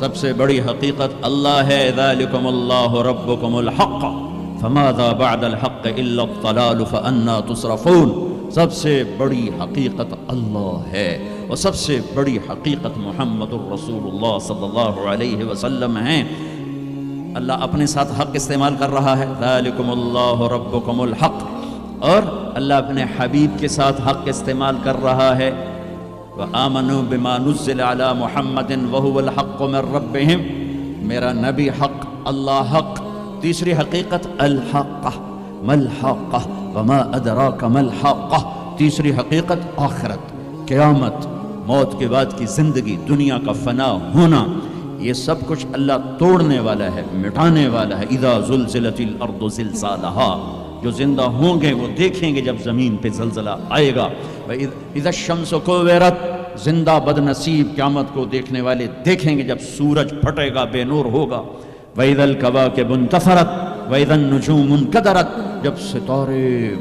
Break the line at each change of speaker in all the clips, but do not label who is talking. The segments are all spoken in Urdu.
سب سے بڑی حقیقت اللہ ہے. ذالکم اللہ ربکم الحق فماذا بعد الحق الا الضلال فانا تصرفون. سب سے بڑی حقیقت اللہ ہے اور سب سے بڑی حقیقت محمد الرسول اللہ صلی اللہ علیہ وسلم ہیں. اللہ اپنے ساتھ حق استعمال کر رہا ہے, ذالکم اللہ ربکم الحق, اور اللہ اپنے حبیب کے ساتھ حق استعمال کر رہا ہے. وآمنوا بما نزل علی محمد وهو الحق من ربهم, میرا نبی حق, اللہ حق. تیسری حقیقت الحق, ما الحق وما ادراک ما الحق. تیسری حقیقت آخرت, قیامت, موت کے بعد کی زندگی, دنیا کا فنا ہونا, یہ سب کچھ اللہ توڑنے والا ہے, مٹانے والا ہے. اذا زلزلت الارض زلزالها, جو زندہ ہوں گے وہ دیکھیں گے جب زمین پہ زلزلہ آئے گا. اذا الشمس کورت, زندہ بد نصیب قیامت کو دیکھنے والے دیکھیں گے جب سورج پھٹے گا, بے نور ہوگا. وَإِذَا الْكَوَاكِبُ انتَثَرَتْ وَإِذَا النُّجُومُ انْكَدَرَتْ, جب ستارے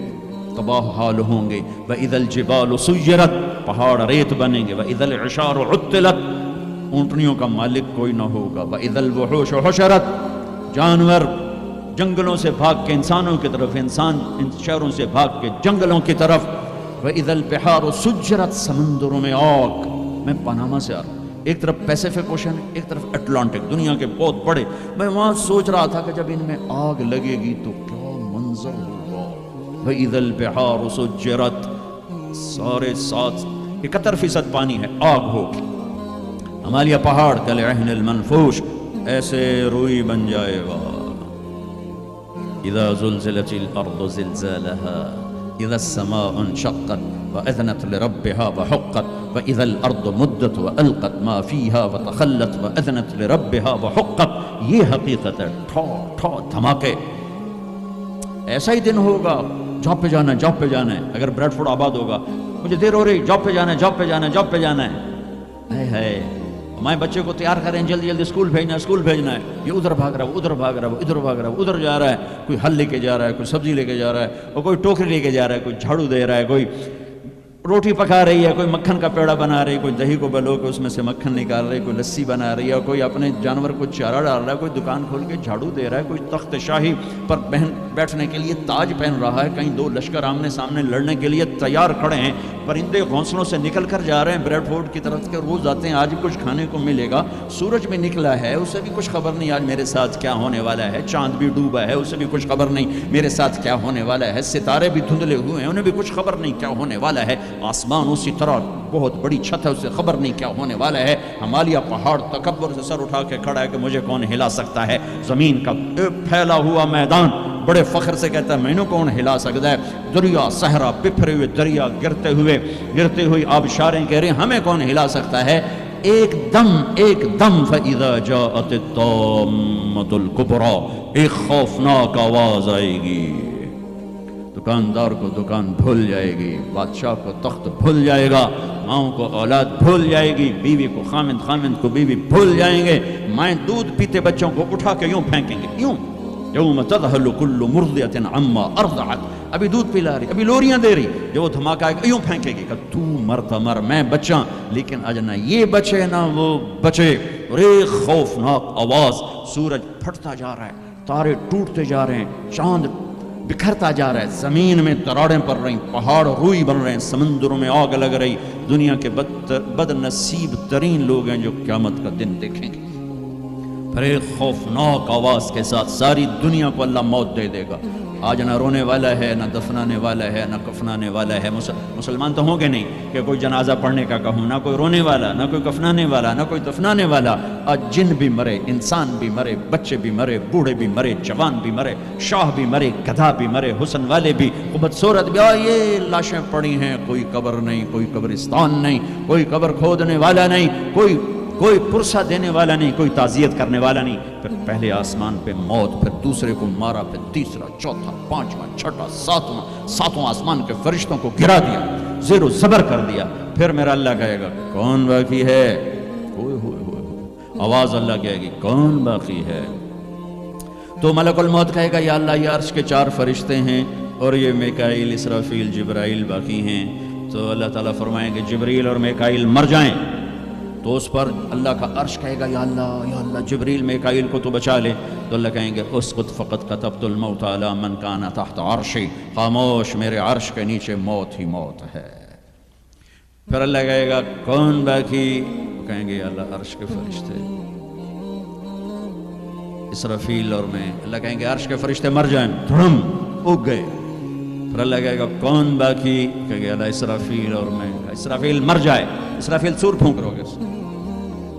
تباہ حال ہوں گے. وَإِذَا الْجِبَالُ سُيِّرَتْ, پہاڑ ریت بنیں گے. وَإِذَا الْعِشَارُ عُطِّلَتْ, اونٹنیوں کا مالک کوئی نہ ہوگا. وَإِذَا الْوُحُوشُ حُشِرَتْ, جانور جنگلوں سے بھاگ کے انسانوں کی طرف, انسان ان شہروں سے بھاگ کے جنگلوں کی طرف. وَإِذَا الْبِحَارُ سُجِّرَتْ, سمندروں میں آگ. میں پاناما سے آ رہا ہوں, ایک طرف پیسیفک اوشن ہے, ایک طرف اٹلانٹک, دنیا کے بہت بڑے. میں وہاں سوچ رہا تھا کہ جب ان میں آگ لگے گی تو کیا منظر ہوگا. وَإِذَا الْبِحَارُ سُجِّرَتْ, سارے 71% پانی ہے, آگ ہوگی. ہمالیہ پہاڑ کالعہن المنفوش, ایسے روئی بن جائے گا. اذا زلزلت الارض زلزالها اذا السماء انشقت واذنت لربها وحقت واذا الارض مدت والقت ما فيها وتخلت واذنت لربها وحقت. یہ حقیقت ہے, ٹھو ٹھو دھماکے. ایسا ہی دن ہوگا, جاب پہ جانا ہے, جاب پہ جانا ہے. اگر بریڈ فورڈ آباد ہوگا, مجھے دیر ہو رہی, جاب پہ جانا ہے, جاب پہ جانا ہے, جاب پہ جانا ہے. ہے ہے ہمارے بچے کو تیار کریں, جلدی جلدی اسکول بھیجنا ہے, اسکول بھیجنا ہے. یہ ادھر بھاگ رہا ہے, ادھر بھاگ رہا ہے, ادھر بھاگ رہا ہے, ادھر جا رہا ہے. کوئی حل لے کے جا رہا ہے, کوئی سبزی لے کے جا رہا ہے, اور کوئی ٹوکری لے کے جا رہا ہے, کوئی جھاڑو دے رہا ہے, کوئی روٹی پکا رہی ہے, کوئی مکھن کا پیڑا بنا رہی ہے, کوئی دہی کو بلو کے اس میں سے مکھن نکال رہی ہے, کوئی لسی بنا رہی ہے, اور کوئی اپنے جانور کو چارہ ڈال رہا ہے, کوئی دکان کھول کے جھاڑو دے رہا ہے, کوئی تخت شاہی پر بیٹھنے کے لیے تاج پہن رہا ہے. کہیں 2 لشکر آمنے سامنے لڑنے کے لیے تیار کھڑے ہیں. پرندے گھونسلوں سے نکل کر جا رہے ہیں بریڈ فورڈ کی طرف کے, روز آتے ہیں, آج کچھ کھانے کو ملے گا. سورج بھی نکلا ہے, اسے بھی کچھ خبر نہیں آج میرے ساتھ کیا ہونے والا ہے. چاند بھی ڈوبا ہے, اسے بھی کچھ خبر نہیں میرے ساتھ کیا ہونے والا ہے. ستارے بھی دھندلے ہوئے ہیں, انہیں بھی کچھ خبر نہیں کیا ہونے والا ہے. آسمان اسی طرح بہت بڑی چھت ہے, اسے خبر نہیں کیا ہونے والا ہے. ہمالیہ پہاڑ تکبر سے سر اٹھا کے کھڑا ہے کہ مجھے کون ہلا سکتا ہے. زمین کا پھیلا ہوا میدان بڑے فخر سے کہتا ہے میں نے کون ہلا سکتا ہے. دریا صحرا, بکھرے ہوئے دریا, گرتے ہوئے آبشاریں کہہ رہے ہیں ہمیں کون ہلا سکتا ہے. ایک دم فَإِذَا جَاءَتِ الطَّامَّةُ الْكُبْرَى, ایک خوفناک آواز آئے گی. دکاندار کو دکان بھول جائے گی, بادشاہ کو تخت بھول جائے گا, ماؤں کو اولاد بھول جائے گی, بیوی کو خامند کو بیوی بھول جائیں گے. مائیں دودھ پیتے بچوں کو اٹھا کے یوں پھینکیں گے, یوں. یوم تذہل کل مرضعۃ عما ارضعت, ابھی دودھ پلا رہی, ابھی لوریاں دے رہی, جو وہ دھماکہ آئے گا یوں پھینکے گی کہ تو مرتا مر, میں بچاں. لیکن آج نہ یہ بچے نہ وہ بچے. اور ایک خوفناک آواز, سورج پھٹتا جا رہا ہے, تارے ٹوٹتے جا رہے ہیں, چاند بکھرتا جا رہا ہے, زمین میں تراڑیں پڑ رہی, پہاڑ روئی بن رہے ہیں, سمندروں میں آگ لگ رہی. دنیا کے بد نصیب ترین لوگ ہیں جو قیامت کا دن دیکھیں گے. پھر ایک خوفناک آواز کے ساتھ ساری دنیا کو اللہ موت دے دے گا. آج نہ رونے والا ہے, نہ دفنانے والا ہے, نہ کفنانے والا ہے. مسلمان تو ہوں گے نہیں کہ کوئی جنازہ پڑھنے کا کہوں, نہ کوئی رونے والا, نہ کوئی کفنانے والا, نہ کوئی دفنانے والا. آج جن بھی مرے, انسان بھی مرے, بچے بھی مرے, بوڑھے بھی مرے, جوان بھی مرے, شاہ بھی مرے, گدھا بھی مرے, حسن والے بھی, خوبصورت بھی. یہ لاشیں پڑی ہیں, کوئی قبر نہیں, کوئی قبرستان نہیں, کوئی قبر کھودنے والا نہیں, کوئی پرسہ دینے والا نہیں, کوئی تعزیت کرنے والا نہیں. پھر پہلے آسمان پہ موت, پھر دوسرے کو مارا, پھر تیسرا, چوتھا, پانچواں, چھٹا, ساتواں آسمان کے فرشتوں کو گرا دیا, زیر و زبر کر دیا. پھر میرا اللہ کہے گا کون باقی ہے. آواز اللہ کہے گی کون باقی ہے. تو ملک الموت کہے گا یا اللہ یہ عرش کے 4 فرشتے ہیں اور یہ میکائیل, اسرافیل, جبرائیل باقی ہیں. تو اللہ تعالیٰ فرمائیں گے جبریل اور میکائیل مر جائیں. تو اس پر اللہ کا عرش کہے گا یا اللہ جبریل میکائیل کو تو بچا لے، تو اللہ کہیں گے اسکت فقط کتبت الموت علی من کان تحت عرشی، خاموش میرے عرش کے نیچے موت ہی موت ہے۔ پھر اللہ کہے گا کون باقی؟ وہ کہیں گے یا اللہ عرش کے فرشتے، اسرافیل اور میں۔ اللہ کہیں گے عرش کے فرشتے مر جائیں، دھڑم اگ گئے۔ پھر اللہ کہے گا کون باقی؟ کہیں گے اللہ اسرافیل اور میں۔ اسرافیل مر جائے، اسرافیل سور پھونک رہو گے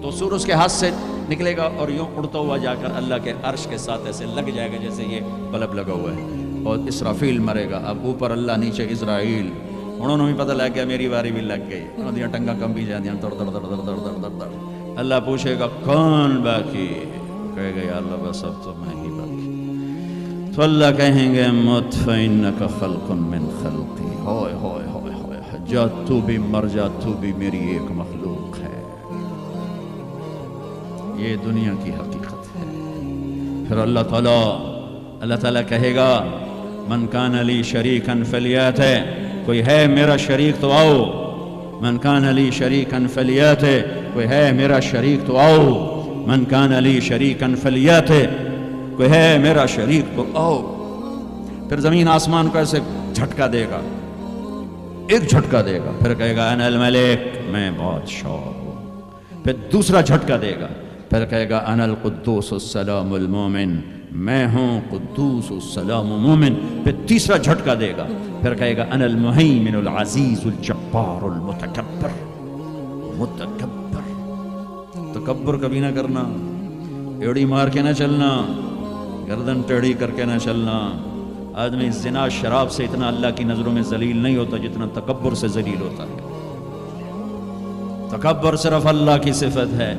تو سور اس کے ہاتھ سے نکلے گا اور یوں اڑتا ہوا جا کر اللہ کے عرش کے ساتھ ایسے لگ جائے گا جیسے یہ بلب لگا ہوا ہے، اور اسرافیل مرے گا۔ اب اوپر اللہ، نیچے اسرائیل، انہوں نے بھی پتہ لگ گیا میری باری بھی لگ گئی، انہوں نے ٹنگا کم بھی جاندیاں در در در در در در در۔ اللہ پوچھے گا کون باقی؟ کہے گا یا اللہ بس اب تو میں ہی باقی۔ تو اللہ کہیں گے مت فإنک خلق من خلقی، ہوئے ہوئے ہوئے ہوئے، جا تو بھی مر جا، تو بھی میری ایک مخلوق ہے۔ یہ دنیا کی حقیقت ہے۔ پھر اللہ تعالیٰ کہے گا من کان لی شریکا فلیات، کوئی ہے میرا شریک تو آؤ، من کان لی شریکا فلیات، کوئی ہے میرا شریک تو آؤ، من کان لی شریکا فلیات، کوئی ہے میرا شریک تو آؤ۔ پھر زمین آسمان کو ایسے جھٹکا دے گا، ایک جھٹکا دے گا، پھر کہے گا انا الملک، میں بادشاہ ہوں۔ پھر دوسرا جھٹکا دے گا، پھر کہے گا انا القدوس السلام المومن، میں ہوں قدوس السلام مومن۔ پھر تیسرا جھٹکا دے گا، پھر کہے گا انا المہیمن العزیز الجبار المتکبر۔ تکبر کبھی نہ کرنا، ایڑی مار کے نہ چلنا، گردن ٹیڑھی کر کے نہ چلنا۔ آدمی زنا شراب سے اتنا اللہ کی نظروں میں ذلیل نہیں ہوتا جتنا تکبر سے ذلیل ہوتا ہے۔ تکبر صرف اللہ کی صفت ہے۔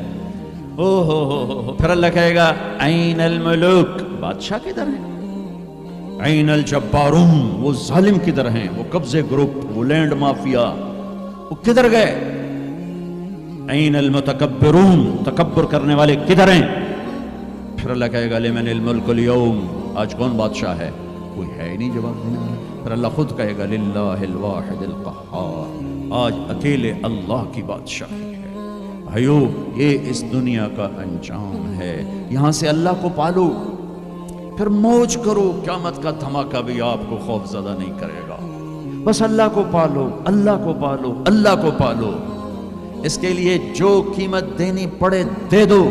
پھر اللہ کہے گا این الملوک، بادشاہ کدھر ہیں؟ این الجبارون، وہ ظالم کدھر ہیں؟ وہ قبضے گروپ، وہ لینڈ مافیا، وہ کدھر گئے؟ این المتکبرون، تکبر کرنے والے کدھر ہیں؟ پھر اللہ کہے گا لمن الملک اليوم، آج کون بادشاہ ہے؟ کوئی ہے ہی نہیں جواب دینے والا۔ پھر اللہ خود کہے گا للہ الواحد القہار، آج اکیلے اللہ کی بادشاہی ہے۔ بھائیو یہ اس دنیا کا انجام ہے، یہاں سے اللہ کو پالو، پھر موج کرو، قیامت کا دھماکہ بھی آپ کو خوف زدہ نہیں کرے گا۔ بس اللہ کو پالو، اللہ کو پالو، اللہ کو پالو، اس کے لیے جو قیمت دینی پڑے دے دو۔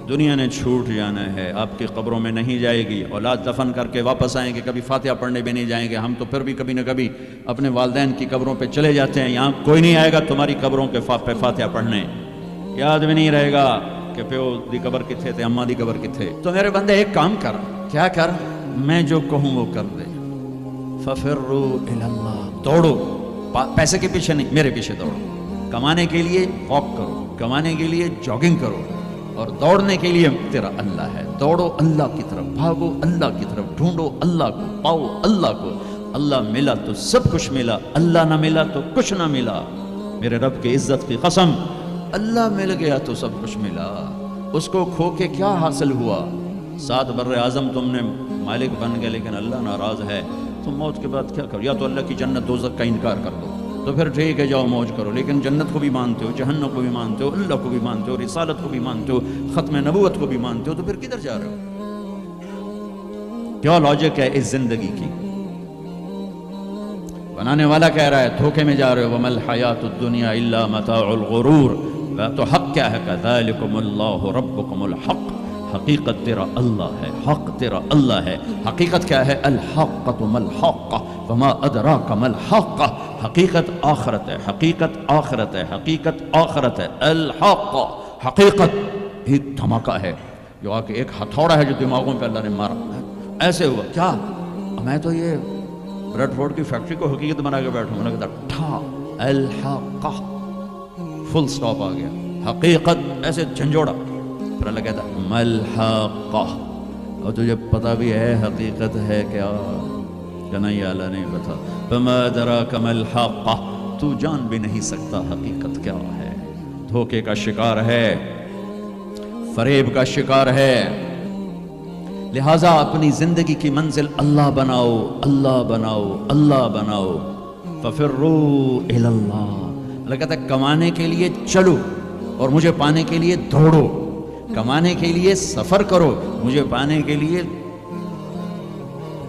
دنیا نے چھوٹ جانا ہے، آپ کی قبروں میں نہیں جائے گی، اولاد دفن کر کے واپس آئیں گے، کبھی فاتحہ پڑھنے بھی نہیں جائیں گے۔ ہم تو پھر بھی کبھی نہ کبھی اپنے والدین کی قبروں پہ چلے جاتے ہیں، یہاں کوئی نہیں آئے گا تمہاری قبروں پہ فاتحہ پڑھنے، یاد بھی نہیں رہے گا کہ پیو دی قبر کتھے تھے، اماں دی قبر کتھے۔ تو میرے بندے ایک کام کر، کیا کر؟ میں جو کہوں وہ کر دے۔ ففروا الی اللہ، دوڑو، پیسے کے پیچھے نہیں، میرے پیچھے دوڑو۔ کمانے کے لیے واک کرو، کمانے کے لیے جاگنگ کرو، اور دوڑنے کے لیے تیرا اللہ ہے۔ دوڑو اللہ کی طرف، بھاگو اللہ کی طرف، ڈھونڈو اللہ کو، پاؤ اللہ کو۔ اللہ ملا تو سب کچھ ملا، اللہ نہ ملا تو کچھ نہ ملا۔ میرے رب کی عزت کی قسم، اللہ مل گیا تو سب کچھ ملا۔ اس کو کھو کے کیا حاصل ہوا؟ 7 بر اعظم تم نے مالک بن گئے، لیکن اللہ ناراض ہے، تم موت کے بعد کیا کرو؟ یا تو اللہ کی جنت دوزخ کا انکار کر دو، تو پھر ٹھیک ہے جاؤ موج کرو، لیکن جنت کو بھی مانتے ہو، جہنم کو بھی مانتے ہو، اللہ کو بھی مانتے ہو، رسالت کو بھی مانتے ہو، ختم نبوت کو بھی مانتے ہو، تو پھر کدھر جا رہے ہو؟ کیا لاجک ہے اس زندگی کی؟ بنانے والا کہہ رہا ہے دھوکے میں جا رہے ہو، وَمَا الْحَيَاةُ الدُّنْيَا إِلَّا مَتَاعُ الْغُرُورِ۔ تو حق کیا ہے؟ كَذَلِكُمُ اللَّهُ رَبُّكُمُ الْحَقُّ، حقیقت تیرا اللہ ہے، حق تیرا اللہ ہے۔ حقیقت کیا ہے؟ الحقۃ ما الحق وما ادراک ما الحق، حقیقت آخرت ہے، حقیقت آخرت ہے، حقیقت آخرت ہے۔ الحق، حقیقت ایک دھماکہ ہے، جو آ کے ایک ہتھوڑا ہے جو دماغوں پہ اللہ نے مارا ہے۔ ایسے ہوا کیا؟ میں تو یہ بریڈ فورڈ کی فیکٹری کو حقیقت بنا کے بیٹھوں، میں نے کہا ٹھا الحق، فل سٹاپ آ گیا، حقیقت ایسے جھنجھوڑا۔ پھر اللہ کہتا ہے ملحقہ، اور تجھے پتہ بھی ہے حقیقت ہے کیا؟ کہ نہیں اللہ نہیں پتا۔ فما ادراک ملحقہ، تو جان بھی نہیں سکتا حقیقت کیا ہے۔ دھوکے کا شکار ہے، فریب کا شکار ہے، لہٰذا اپنی زندگی کی منزل اللہ بناؤ، اللہ بناؤ، اللہ بناؤ۔ ففروا الی اللہ، اللہ کہتا ہے کمانے کے لیے چلو اور مجھے پانے کے لیے دوڑو، کمانے کے لیے سفر کرو، مجھے پانے کے لیے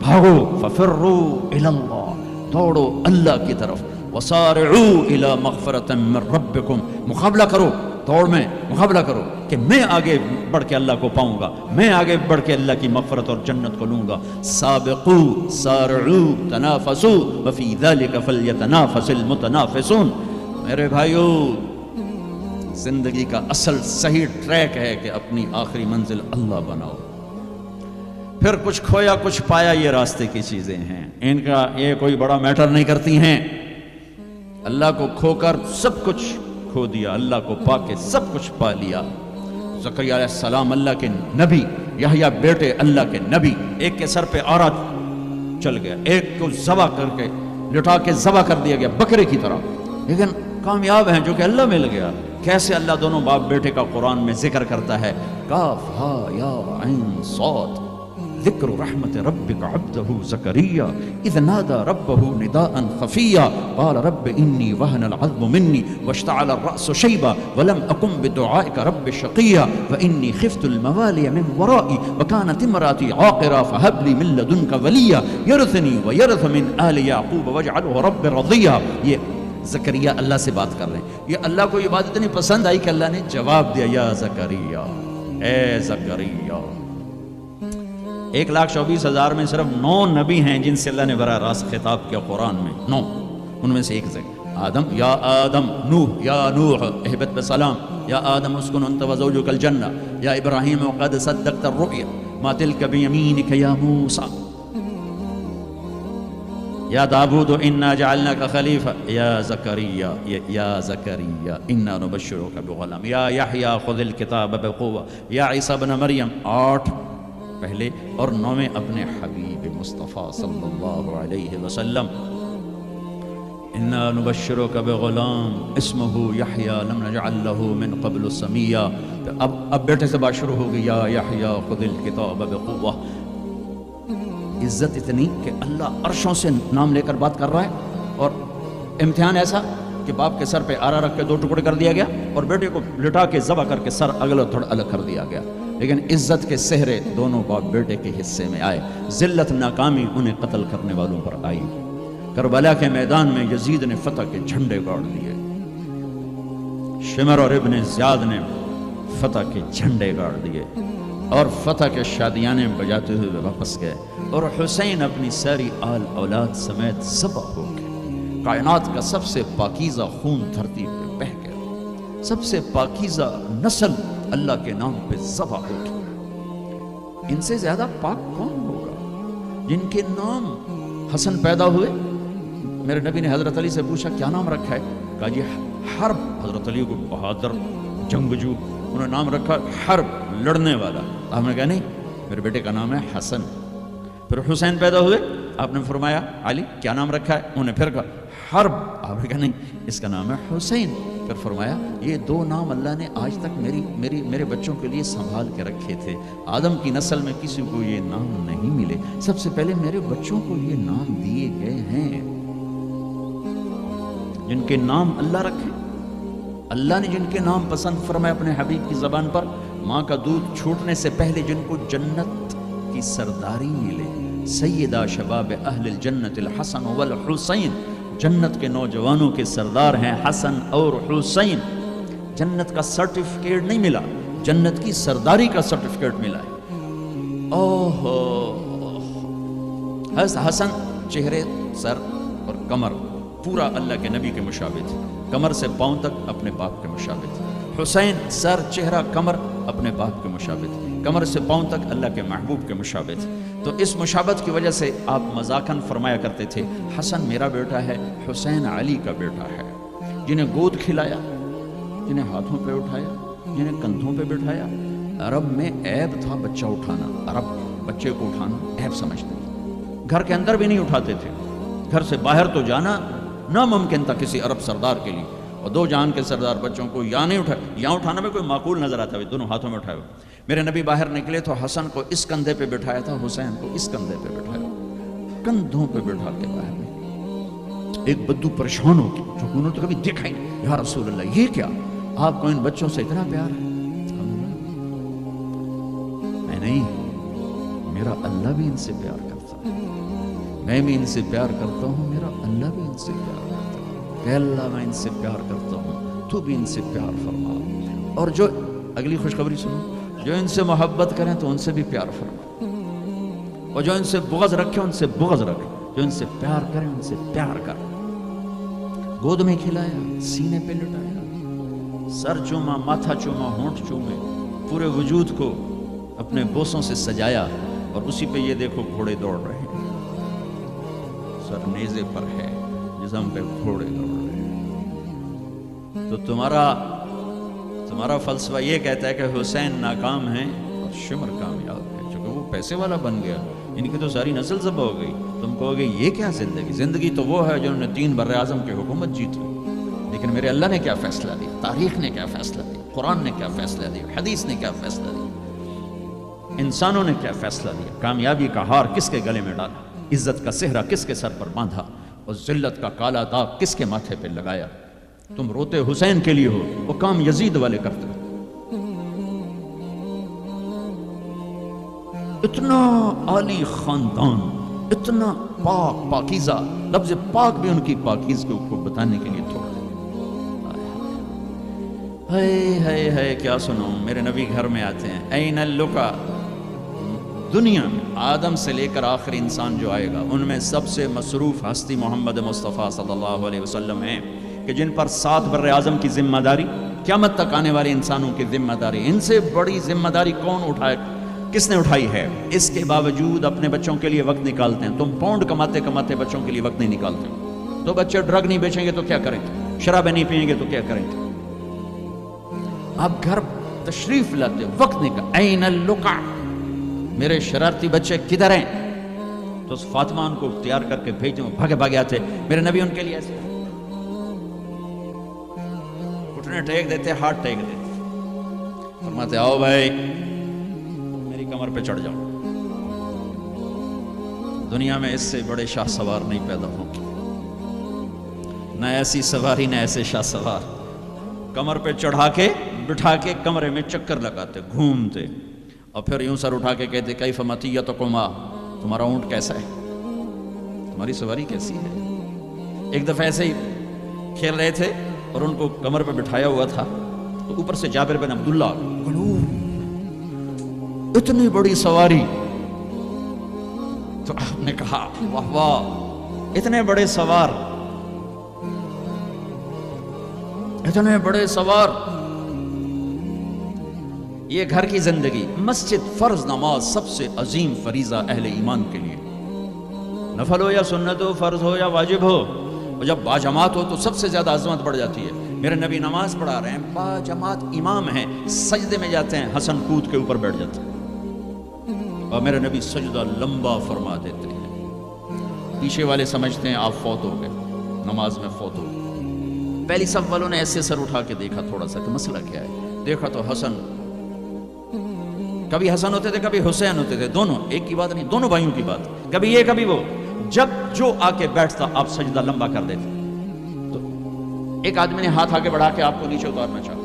بھاگو، ففروا الی اللہ، دوڑو اللہ کی طرف، وسارعوا الی مغفرۃ من ربکم، مقابلہ کرو، دوڑ میں مقابلہ کرو کہ میں آگے بڑھ کے اللہ کو پاؤں گا، میں آگے بڑھ کے اللہ کی مغفرت اور جنت کو لوں گا۔ سابقوا سارعوا تنافسوا وفی ذلک فلیتنافس المتنافسون۔ میرے بھائیو، زندگی کا اصل صحیح ٹریک ہے کہ اپنی آخری منزل اللہ بناؤ، پھر کچھ کھویا کچھ پایا یہ راستے کی چیزیں ہیں، ان کا یہ کوئی بڑا میٹر نہیں کرتی ہیں۔ اللہ کو کھو کر سب کچھ کھو دیا، اللہ کو پا کے سب کچھ پا لیا۔ زکریا علیہ السلام اللہ کے نبی، یحییٰ بیٹے اللہ کے نبی، ایک کے سر پہ آرا چل گیا، ایک کو ذبح کر کے لٹا کے ذبح کر دیا گیا بکرے کی طرح، لیکن کامیاب ہیں جو کہ اللہ مل گیا۔ کیسے اللہ دونوں باپ بیٹے کا قرآن میں ذکر کرتا ہے، کاف ہا یا عین صاد، ذکر رحمت ربک عبدہ زکریا اذ نادى ربہ نداء خفیا قال رب انی وہن العظم منی واشتعل الرأس شیبا ولم اکن بدعائک رب شقیا وانی خفت الموالی من ورائی وکانت امراتی عاقرا فہب لی من لدنک ولیا یرثنی ویرث من آل یعقوب واجعلہ رب رضیا۔ یہ زکریا اللہ سے بات کر رہے ہیں، یہ اللہ کو یہ بات اتنی پسند آئی کہ اللہ نے جواب دیا، یا زکریا، اے زکریا۔ 1,24,000 میں صرف 9 نبی ہیں جن سے اللہ نے براہ راست خطاب کیا قرآن میں، 9، ان میں سے ایک آدم، یا آدم، نوح، یا نوح اہبت بسلام، یا آدم اسکن انت وزوجک الجنہ، یا ابراہیم قد صدقت الرؤیا ما تلک بیمینک یا موسیٰ، یا داود انا جعلناک خلیفہ، یا زکریا، یا زکریا انا نبشرک بغلام، یا یحییٰ خذ الکتاب بقوہ، یا عیسیٰ ابن مریم، 8 پہلے اور 9 اپنے حبیب مصطفیٰ صلی اللہ علیہ وسلم، انا نبشرک بغلام اسمہ یحییٰ لم نجعل له من قبل سمیا۔ اب بیٹے سے بات شروع ہو گئی، یا یحییٰ خذ الکتاب بقوہ۔ عزت اتنی کہ اللہ عرشوں سے نام لے کر بات کر رہا ہے، اور امتحان ایسا کہ باپ کے سر پہ آرا رکھ کے 2 ٹکڑے کر دیا گیا اور بیٹے کو لٹا کے ذبح کر کے سر اگلا تھوڑا الگ کر دیا گیا، لیکن عزت کے سہرے دونوں باپ بیٹے کے حصے میں آئے، ذلت ناکامی انہیں قتل کرنے والوں پر آئی۔ کربلا کے میدان میں یزید نے فتح کے جھنڈے گاڑ دیے، شمر اور ابن زیاد نے فتح کے جھنڈے گاڑ دیے اور فتح کے شادیانے بجاتے ہوئے واپس گئے، اور حسین اپنی ساری آل اولاد سمیت ذبح ہو گئے۔ کائنات کا سب سے پاکیزہ خون دھرتی پہ بہہ گیا، سب سے پاکیزہ نسل اللہ کے نام پہ ذبح ہو گئی۔ ان سے زیادہ پاک کون ہوگا؟ جن کے نام حسن پیدا ہوئے، میرے نبی نے حضرت علی سے پوچھا کیا نام رکھا ہے؟ کہا جی حرب، حضرت علی کو بہادر جنگجو، انہوں نے نام رکھا حرب، لڑنے والا۔ آپ نے کہا نہیں، میرے بیٹے کا نام ہے حسن۔ پھر حسین پیدا ہوئے، آپ نے فرمایا علی کیا نام رکھا ہے؟ انہوں نے پھر کہا حرب، آپ نے کہا نہیں اس کا نام ہے حسین۔ پھر فرمایا یہ 2 نام اللہ نے آج تک میرے بچوں کے لیے سنبھال کے رکھے تھے، آدم کی نسل میں کسی کو یہ نام نہیں ملے، سب سے پہلے میرے بچوں کو یہ نام دیے گئے ہیں۔ جن کے نام اللہ رکھے، اللہ نے جن کے نام پسند فرمائے اپنے حبیب کی زبان پر، ماں کا دودھ چھوٹنے سے پہلے جن کو جنت کی سرداری ملے، سیدہ شباب اہل الجنت الحسن والحسین، جنت کے نوجوانوں کے سردار ہیں حسن اور حسین۔ جنت کا سرٹیفکیٹ نہیں ملا، جنت کی سرداری کا سرٹیفکیٹ ملا ہے۔ حسن چہرے، سر اور کمر پورا اللہ کے نبی کے مشابہ تھے، کمر سے پاؤں تک اپنے باپ کے مشابہ تھے۔ حسین سر، چہرہ، کمر اپنے باپ کے مشابہ تھے، کمر سے پاؤں تک اللہ کے محبوب کے مشابہ تھے۔ تو اس مشابہت کی وجہ سے آپ مذاقاً فرمایا کرتے تھے حسن میرا بیٹا ہے، حسین علی کا بیٹا ہے۔ جنہیں گود کھلایا، جنہیں ہاتھوں پہ اٹھایا، جنہیں کندھوں پہ بٹھایا۔ عرب میں عیب تھا بچہ اٹھانا، عرب بچے کو اٹھانا عیب سمجھتے تھے، گھر کے اندر بھی نہیں اٹھاتے تھے، گھر سے باہر تو جانا ناممکن تھا کسی عرب سردار کے لیے، اور 2 جہان کے سردار بچوں کو یہاں نہیں اٹھایا، یہاں اٹھانا میں کوئی معقول نظر آتا ہے، دونوں ہاتھوں میں اٹھائے ہوئے۔ میرے نبی باہر نکلے تو حسن کو اس کندھے پہ بٹھایا تھا، حسین کو اس کندھے پہ بٹھایا، کندھوں پہ بٹھا کے باہر نکلے۔ ایک بدو پریشان ہو گیا جو انہوں نے کبھی دیکھا ہی نہیں. یا رسول اللہ یہ کیا، آپ کو ان بچوں سے اتنا پیار ہے؟ میں نہیں، میرا اللہ بھی ان سے پیار کرتا ہے، میں بھی ان سے پیار کرتا ہوں، میرا اللہ بھی ان سے پیار کرتا ہے. کہ اللہ میں ان سے پیار کرتا ہوں، تو بھی ان سے پیار فرما. اور جو اگلی خوشخبری سنو، جو ان سے محبت کریں تو ان سے بھی پیار فرما، اور جو ان سے بغض رکھے ان سے بغض رکھے. جو ان سے پیار کریں ان سے پیار کر. گود میں کھلایا، سینے پہ لٹایا، سر چوما، ماتھا چوما، ہونٹ چومے، پورے وجود کو اپنے بوسوں سے سجایا. اور اسی پہ یہ دیکھو گھوڑے دوڑ رہے ہیں، سر نیزے پر ہے، جسم پہ گھوڑے دوڑ رہے ہیں. تو تمہارا فلسفہ یہ کہتا ہے کہ حسین ناکام ہیں اور شمر کامیاب ہے، چونکہ وہ پیسے والا بن گیا، ان کی تو ساری نسل ذبح ہو گئی. تم کہو گے یہ کیا زندگی؟ زندگی تو وہ ہے جنہوں نے 3 بر اعظم کی حکومت جیت لی. لیکن میرے اللہ نے کیا فیصلہ دیا، تاریخ نے کیا فیصلہ دیا، قرآن نے کیا فیصلہ دیا، حدیث نے کیا فیصلہ دیا، انسانوں نے کیا فیصلہ دیا. کامیابی کا ہار کس کے گلے میں ڈالا، عزت کا صحرا کس کے سر پر باندھا، اور ذلت کا کالا داغ کس کے ماتھے پہ لگایا. تم روتے حسین کے لیے ہو، وہ کام یزید والے کرتے ہو. اتنا عالی خاندان، اتنا پاک پاکیزہ، لفظ پاک بھی ان کی پاکیزگی کو بتانے کے لیے تھوڑا. ہے کیا سنوں. میرے نبی گھر میں آتے ہیں، این اللقا، دنیا میں آدم سے لے کر آخری انسان جو آئے گا ان میں سب سے مصروف ہستی محمد مصطفیٰ صلی اللہ علیہ وسلم ہیں، کہ جن پر 7 بر اعظم کی ذمہ داری، قیامت تک آنے والے انسانوں کی ذمہ داری. ان سے بڑی ذمہ داری کون اٹھائے، کس نے اٹھائی ہے؟ اس کے باوجود اپنے بچوں کے لیے وقت نکالتے ہیں. تم پاؤنڈ کماتے کماتے بچوں کے لیے وقت نہیں نکالتے ہو. تو بچے ڈرگ نہیں بیچیں گے تو کیا کریں گے، شرابیں نہیں پئیں گے تو کیا کریں گے. آپ گھر تشریف لاتے، وقت نکال. این اللقا، میرے شرارتی بچے کدھر ہیں؟ تو فاطمہ ان کو تیار کر کے بھیجتے، بھاگے بھاگے آتے. میرے نبی ان کے لیے ایسے گھٹنے ٹیک دیتے، ہاتھ ٹیک دیتے، فرماتے آؤ بھائی میری کمر پہ چڑھ جاؤ. دنیا میں اس سے بڑے شاہ سوار نہیں پیدا ہوں گے، نہ ایسی سواری نہ ایسے شاہ سوار. کمر پہ چڑھا کے بٹھا کے کمرے میں چکر لگاتے، گھومتے، اور پھر یوں سر اٹھا کے کہتے کیف مطیتکما، تمہارا اونٹ کیسا ہے، تمہاری سواری کیسی ہے. ایک دفعہ ایسے ہی کھیل رہے تھے اور ان کو کمر پہ بٹھایا ہوا تھا، تو اوپر سے جابر بن عبداللہ، اتنی بڑی سواری. تو آپ نے کہا واہ واہ، اتنے بڑے سوار، اتنے بڑے سوار. یہ گھر کی زندگی، مسجد، فرض نماز سب سے عظیم فریضہ اہل ایمان کے لیے، نفل ہو یا سنت ہو، فرض ہو یا واجب ہو. اور جب باجماعت ہو تو سب سے زیادہ عظمت بڑھ جاتی ہے. میرے نبی نماز پڑھا رہے ہیں، باجماعت امام ہیں، سجدے میں جاتے ہیں، حسن کود کے اوپر بیٹھ جاتے ہیں اور میرے نبی سجدہ لمبا فرما دیتے ہیں. پیچھے والے سمجھتے ہیں آپ فوت ہو گئے، نماز میں فوت ہو گئے. پہلی صف والوں نے ایسے سر اٹھا کے دیکھا تھوڑا سا کہ مسئلہ کیا ہے. دیکھا تو حسن، کبھی حسن ہوتے تھے کبھی حسین ہوتے تھے، دونوں ایک کی بات نہیں، دونوں بھائیوں کی بات، کبھی یہ کبھی وہ. جب جو آ کے بیٹھتا آپ سجدہ لمبا کر دیتے. تو ایک آدمی نے ہاتھ آگے بڑھا کے آپ کو نیچے اتارنا چاہا،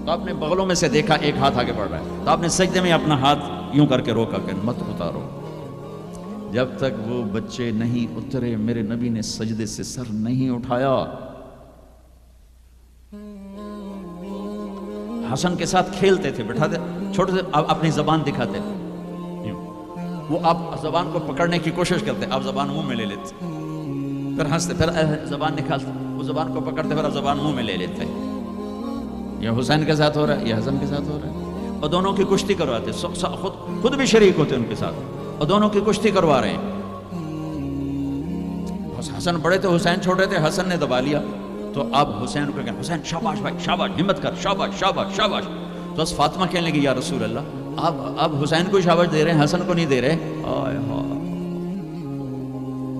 تو آپ نے بغلوں میں سے دیکھا ایک ہاتھ آگے بڑھ رہا ہے، تو آپ نے سجدے میں اپنا ہاتھ یوں کر کے روکا کہ مت اتارو. جب تک وہ بچے نہیں اترے میرے نبی نے سجدے سے سر نہیں اٹھایا. حسن کے ساتھ کھیلتے تھے، بٹھاتے، چھوٹے سے اپنی زبان دکھاتے، وہ آپ زبان کو پکڑنے کی کوشش کرتے، آپ زبان منہ میں لے لیتے، پھر ہنستے، پھر زبان نکالتے، وہ زبان کو پکڑتے، پھر آپ زبان منہ میں لے لیتے. یہ حسین کے ساتھ ہو رہا ہے، یہ حسن کے ساتھ ہو رہا ہے. اور دونوں کی کشتی کرواتے، خود بھی شریک ہوتے ان کے ساتھ، اور دونوں کی کشتی کروا رہے ہیں. حسن بڑے تھے، حسین چھوٹے تھے، حسن نے دبا لیا. تو آپ حسین کو کہیں حسین شاباش بھائی، شاباش، ہمت کر، شاباش شاباش شاباش. تو بس فاطمہ کہنے لگی یا رسول اللہ آپ حسین کو شاباش دے رہے ہیں، حسن کو نہیں دے رہے. آئے ہاں،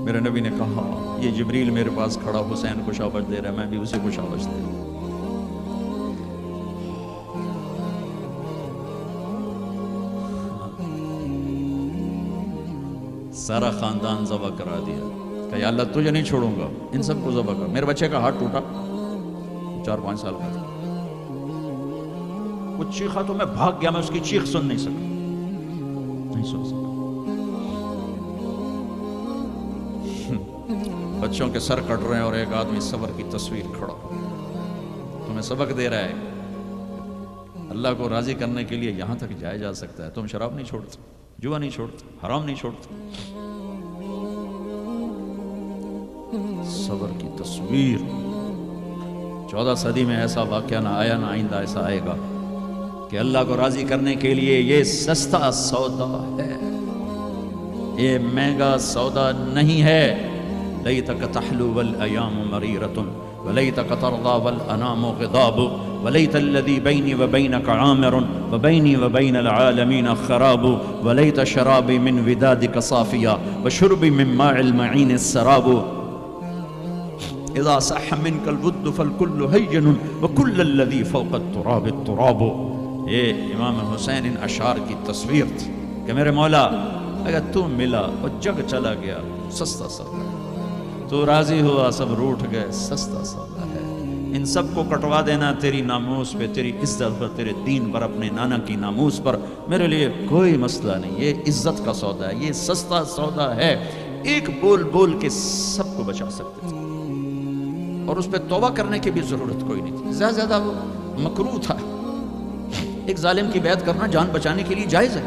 میرے نبی نے کہا یہ جبریل میرے پاس کھڑا حسین کو شاباش دے رہا ہے، میں بھی اسی کو شاباش دے رہا ہوں. سارا خاندان ذبح کرا دیا. کہ یا اللہ تجھے نہیں چھوڑوں گا، ان سب کو ذبح کر۔ میرے بچے کا ہاتھ ٹوٹا، 4-5 سال کا تھا، وہ چیخا تو میں بھاگ گیا، میں اس کی چیخ سن نہیں سکا، نہیں سن سکا۔ بچوں کے سر کٹ رہے ہیں اور ایک آدمی صبر کی تصویر کھڑا تمہیں سبق دے رہا ہے، اللہ کو راضی کرنے کے لیے یہاں تک جایا جا سکتا ہے۔ تم شراب نہیں چھوڑتے، جوا نہیں چھوڑتے، حرام نہیں چھوڑتے، صبر کی تصویر۔ 14 صدی میں ایسا واقعہ نہ آیا، نہ آئندہ ایسا آئے گا کہ اللہ کو راضی کرنے کے لیے یہ سستا سودا ہے، یہ مہنگا سودا نہیں ہے۔ لیتک تحلو والایام مریرۃ ولیتک ترضی والانام غضاب ولیت الذی بینی وبینک عامر وبینی وبین العالمین خراب ولیت شرابی من ودادک صافیا وشربی من ماء المعین السراب اذا صح منک الود فالکل ہین وکل الذی فوق التراب التراب۔ یہ امام حسین ان اشعار کی تصویر تھی کہ میرے مولا اگر تو ملا اور جگ چلا گیا سستا سودا، تو راضی ہوا سب روٹھ گئے سستا سودا ہے۔ ان سب کو کٹوا دینا تیری ناموس پہ، تیری عزت پر، تیرے دین پر، اپنے نانا کی ناموس پر میرے لیے کوئی مسئلہ نہیں، یہ عزت کا سودا ہے، یہ سستا سودا ہے۔ ایک بول بول کے سب کو بچا سکتے تھے اور اس پہ توبہ کرنے کی بھی ضرورت کوئی نہیں تھی، زیادہ زیادہ وہ مکروہ تھا۔ ایک ظالم کی بیعت کرنا جان بچانے کے لیے جائز ہے،